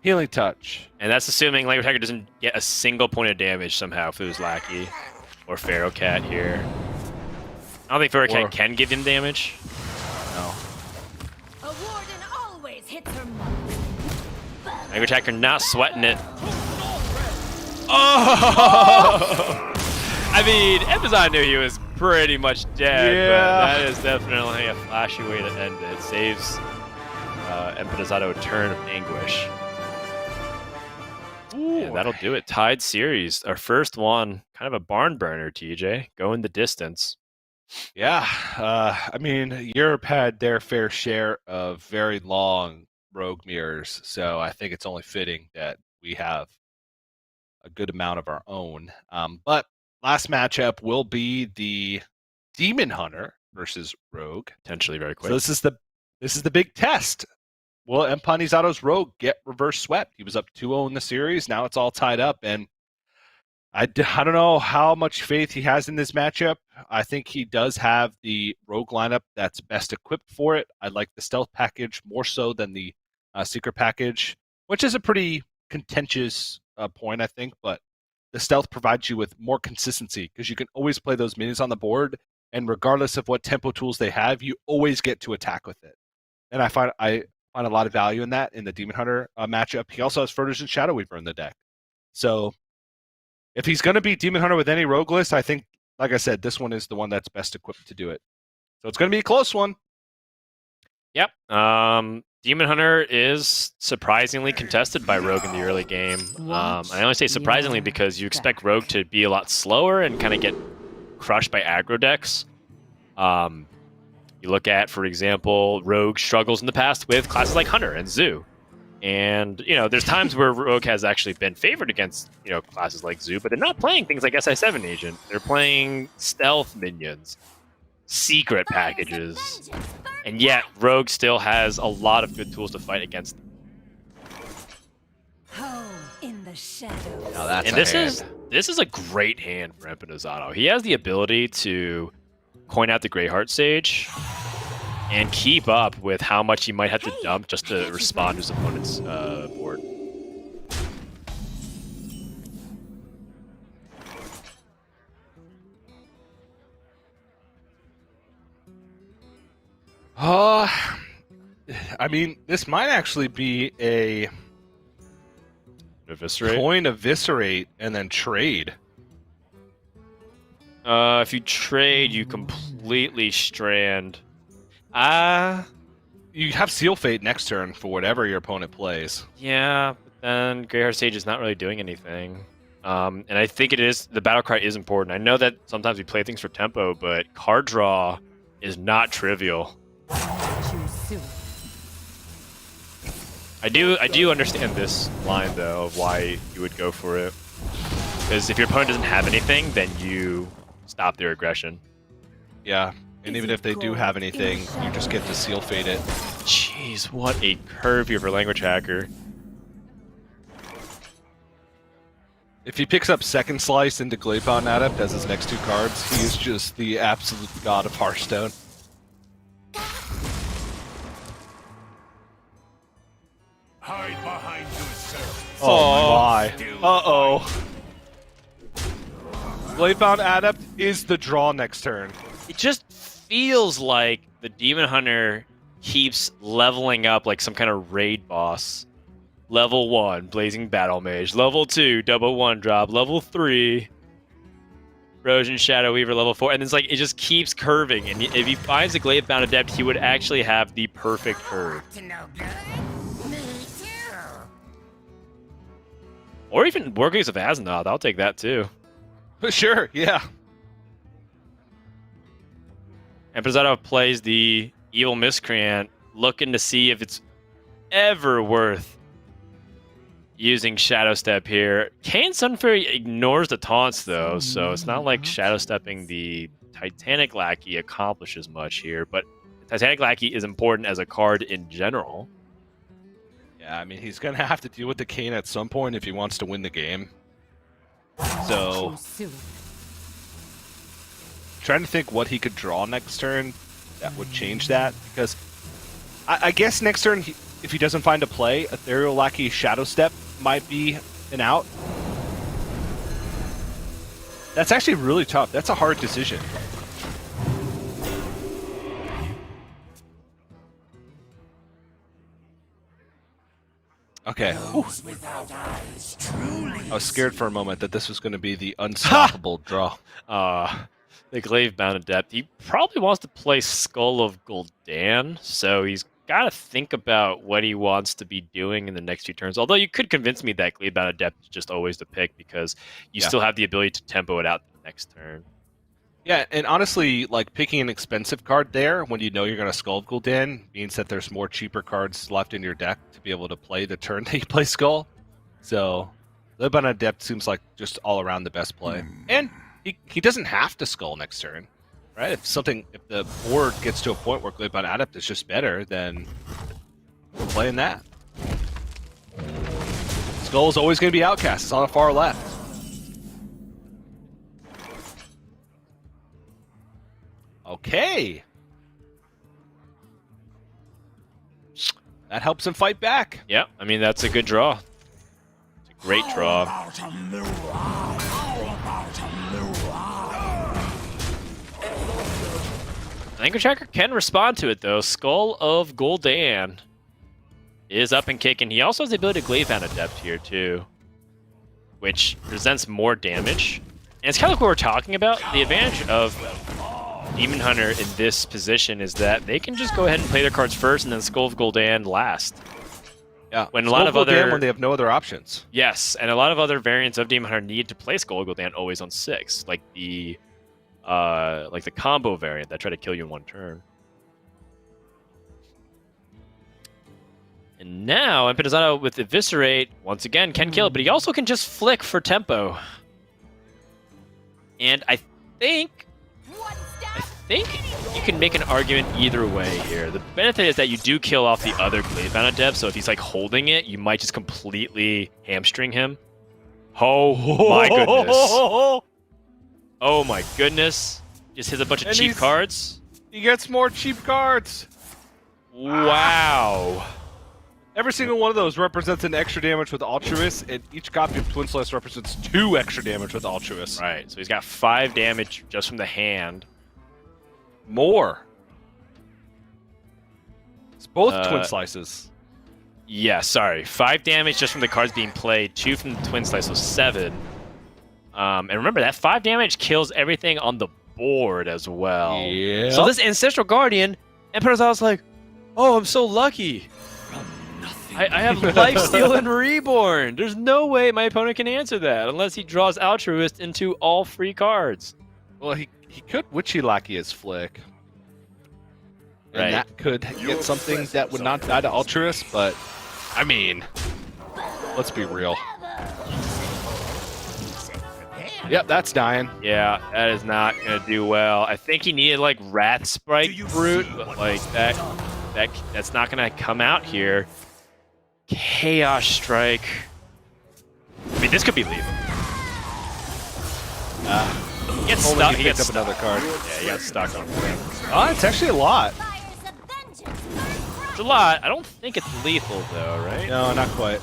Healing Touch. And that's assuming Language Hacker doesn't get a single point of damage somehow if it was Lackey or Pharaoh Cat here. I don't think Pharaoh Cat can give him damage. No. A warden always hits her mark. Language Hacker not sweating it. Oh! I mean, Empanizado knew he was pretty much dead, Yeah. but that is definitely a flashy way to end it. Saves Empanizado a turn of anguish. And that'll do it. Tied series. Our first one. Kind of a barn burner, TJ. Going the distance. Yeah, I mean, Europe had their fair share of very long rogue mirrors, so I think it's only fitting that we have a good amount of our own. But last matchup will be the Demon Hunter versus Rogue. Potentially very quick. So this is the big test. Will Empanizado's Rogue get reverse swept? He was up 2-0 in the series. Now it's all tied up, and I don't know how much faith he has in this matchup. I think he does have the Rogue lineup that's best equipped for it. I like the Stealth package more so than the Secret package, which is a pretty contentious point, I think. But the Stealth provides you with more consistency because you can always play those minions on the board, and regardless of what tempo tools they have, you always get to attack with it. And I find a lot of value in that in the Demon Hunter matchup. He also has Furters and Shadow Weaver in the deck. So if he's going to beat Demon Hunter with any rogue list, I think, like I said, this one is the one that's best equipped to do it. So it's going to be a close one. Yep. Demon Hunter is surprisingly contested by Rogue in the early game. I only say surprisingly because you expect Rogue to be a lot slower and kind of get crushed by aggro decks. You look at, for example, Rogue struggles in the past with classes like Hunter and Zoo. And, there's times where Rogue has actually been favored against, classes like Zoo, but they're not playing things like SI7 Agent. They're playing stealth minions, secret packages, and yet Rogue still has a lot of good tools to fight against them. Home in the shadows. Now that's And this is a great hand for Empanizado. He has the ability to coin out the Greyheart Sage and keep up with how much he might have to dump just to respond to his opponent's board. I mean, this might actually be a Eviscerate. coin eviscerate and then trade. If you trade, you completely strand. You have Seal Fate next turn for whatever your opponent plays. Yeah, but then Greyheart Sage is not really doing anything. And I think the battle cry is important. I know that sometimes we play things for tempo, but card draw is not trivial. Choose soon. I do understand this line though of why you would go for it. Because if your opponent doesn't have anything, then you stop their aggression. Yeah, and even if they do have anything, you just get to Seal Fate it. Jeez, what a curve here for Language Hacker. If he picks up Second Slice into Glaybound Adept as his next two cards, he is just the absolute god of Hearthstone. Hide behind yourself. Oh my. Uh-oh. Glaybound Adept is the draw next turn. It just feels like the Demon Hunter keeps leveling up like some kind of raid boss. Level 1, Blazing Battle Mage. Level 2, Double 1-Drop. Level 3, Erosion Shadow Weaver. Level 4. And it's like, it just keeps curving. And if he finds a Gladebound Adept, he would actually have the perfect curve. Or even Wargaze of Azeroth. I'll take that too. Sure, yeah. Empanizado plays the Evil Miscreant, looking to see if it's ever worth using Shadow Step here. Kayn Sunfury ignores the taunts though, so it's not like Shadow Stepping the Titanic Lackey accomplishes much here, but Titanic Lackey is important as a card in general. Yeah, I mean, he's going to have to deal with the Kayn at some point if he wants to win the game. So, trying to think what he could draw next turn that would change that, because I guess next turn, if he doesn't find a play, Ethereal Lackey Shadow Step might be an out. That's actually really tough. That's a hard decision. Okay. Whew. I was scared for a moment that this was going to be the unstoppable draw. The Glaive Bound Adept. He probably wants to play Skull of Gul'dan, so he's got to think about what he wants to be doing in the next few turns. Although you could convince me that Glaive Bound Adept is just always the pick because you still have the ability to tempo it out the next turn. Yeah, and honestly, like picking an expensive card there when you know you're going to Skull of Gul'dan means that there's more cheaper cards left in your deck to be able to play the turn that you play Skull. So, Glaive Bound Adept seems like just all around the best play. And he doesn't have to Skull next turn, right? If the board gets to a point where Glaive Bound Adept is just better, then we're playing that. Skull is always going to be outcast. It's on the far left. Okay. That helps him fight back. Yeah, I mean, that's a good draw. It's a great draw. Language Hacker can respond to it, though. Skull of Gul'dan is up and kicking. He also has the ability to Glaive Bound Adept here, too, which presents more damage. And it's kind of like what we're talking about. The advantage of Demon Hunter in this position is that they can just go ahead and play their cards first and then Skull of Gul'dan last. Yeah, when a lot of other when they have no other options. Yes, and a lot of other variants of Demon Hunter need to play Skull of Gul'dan always on 6, like the combo variant that try to kill you in one turn. And now Empanizado with Eviscerate once again can kill it, but he also can just flick for tempo. And I think you can make an argument either way here. The benefit is that you do kill off the other Glaive Bound Adept, so if he's like holding it, you might just completely hamstring him. Oh my goodness. Oh my goodness. Just hits a bunch of cheap cards. He gets more cheap cards. Wow. Every single one of those represents an extra damage with Altruist, and each copy of Twin Slice represents 2 extra damage with Altruist. Right, so he's got 5 damage just from the hand. More. It's both Twin Slices. Yeah, sorry. 5 damage just from the cards being played, 2 from the Twin Slice, so 7. And remember, that 5 damage kills everything on the board as well. Yeah. So this Ancestral Guardian, Empanizado's like, oh, I'm so lucky. I have Lifesteal and Reborn. There's no way my opponent can answer that unless he draws Altruist into all free cards. Well, he could Witchy Lackey his Flick. And Right. that could get something that would not die to Altruist, but, I mean, let's be real. Yep, that's dying. Yeah, that is not going to do well. I think he needed, like, Wrath Sprite Brute, but, like, that's not going to come out here. Chaos Strike. I mean, this could be lethal. He gets Only stuck. he picked up another card. Yeah, he got stuck on it. Oh, it's actually a lot. It's a lot. I don't think it's lethal, though, right? No, not quite.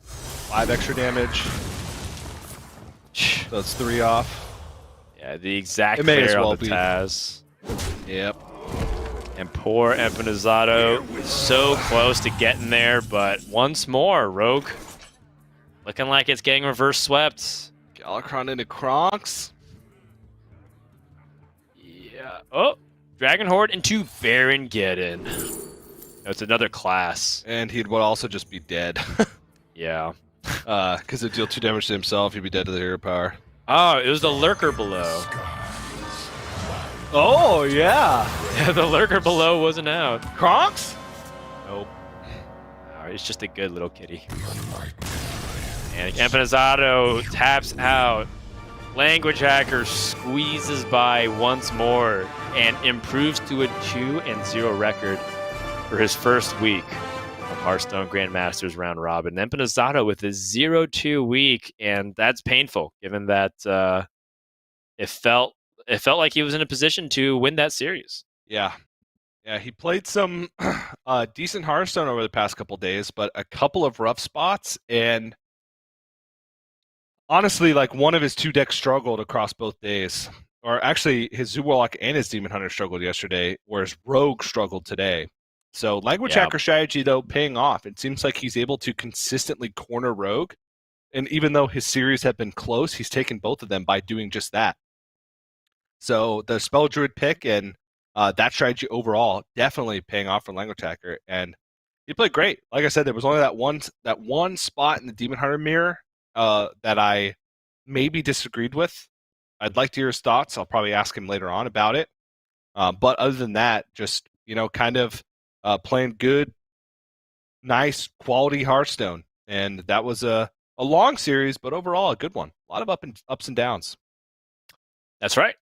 5 extra damage. So it's 3 off. Yeah, the exact It may as pair well on the be. Taz. Yep. And poor Empanizado, so close to getting there, but once more, Rogue looking like it's getting reverse swept. Galakrond into Kronks. Yeah. Oh, Dragon Horde into Baron Geddon. Oh, it's another class. And he would also just be dead. Yeah. Because it'd deal 2 damage to himself, he'd be dead to the hero power. Oh, it was the Lurker below. Oh, yeah. Yeah, the Lurker below wasn't out. Kronks? Nope. He's just a good little kitty. And Empanizado taps out. Language Hacker squeezes by once more and improves to a 2-0 record for his first week of Hearthstone Grandmasters round robin. Empanizado with a 0-2 week, and that's painful given that it felt like he was in a position to win that series. Yeah. Yeah, he played some decent Hearthstone over the past couple days, but a couple of rough spots, and honestly, like one of his 2 decks struggled across both days. Or actually, his Zoo Warlock and his Demon Hunter struggled yesterday, whereas Rogue struggled today. So Language Hacker strategy, though, paying off. It seems like he's able to consistently corner Rogue, and even though his series have been close, he's taken both of them by doing just that. So the Spell Druid pick and that strategy overall definitely paying off for Language Hacker, and he played great. Like I said, there was only that one spot in the Demon Hunter mirror that I maybe disagreed with. I'd like to hear his thoughts. I'll probably ask him later on about it. But other than that, just kind of playing good, nice, quality Hearthstone, and that was a long series, but overall a good one. A lot of ups and downs. That's right.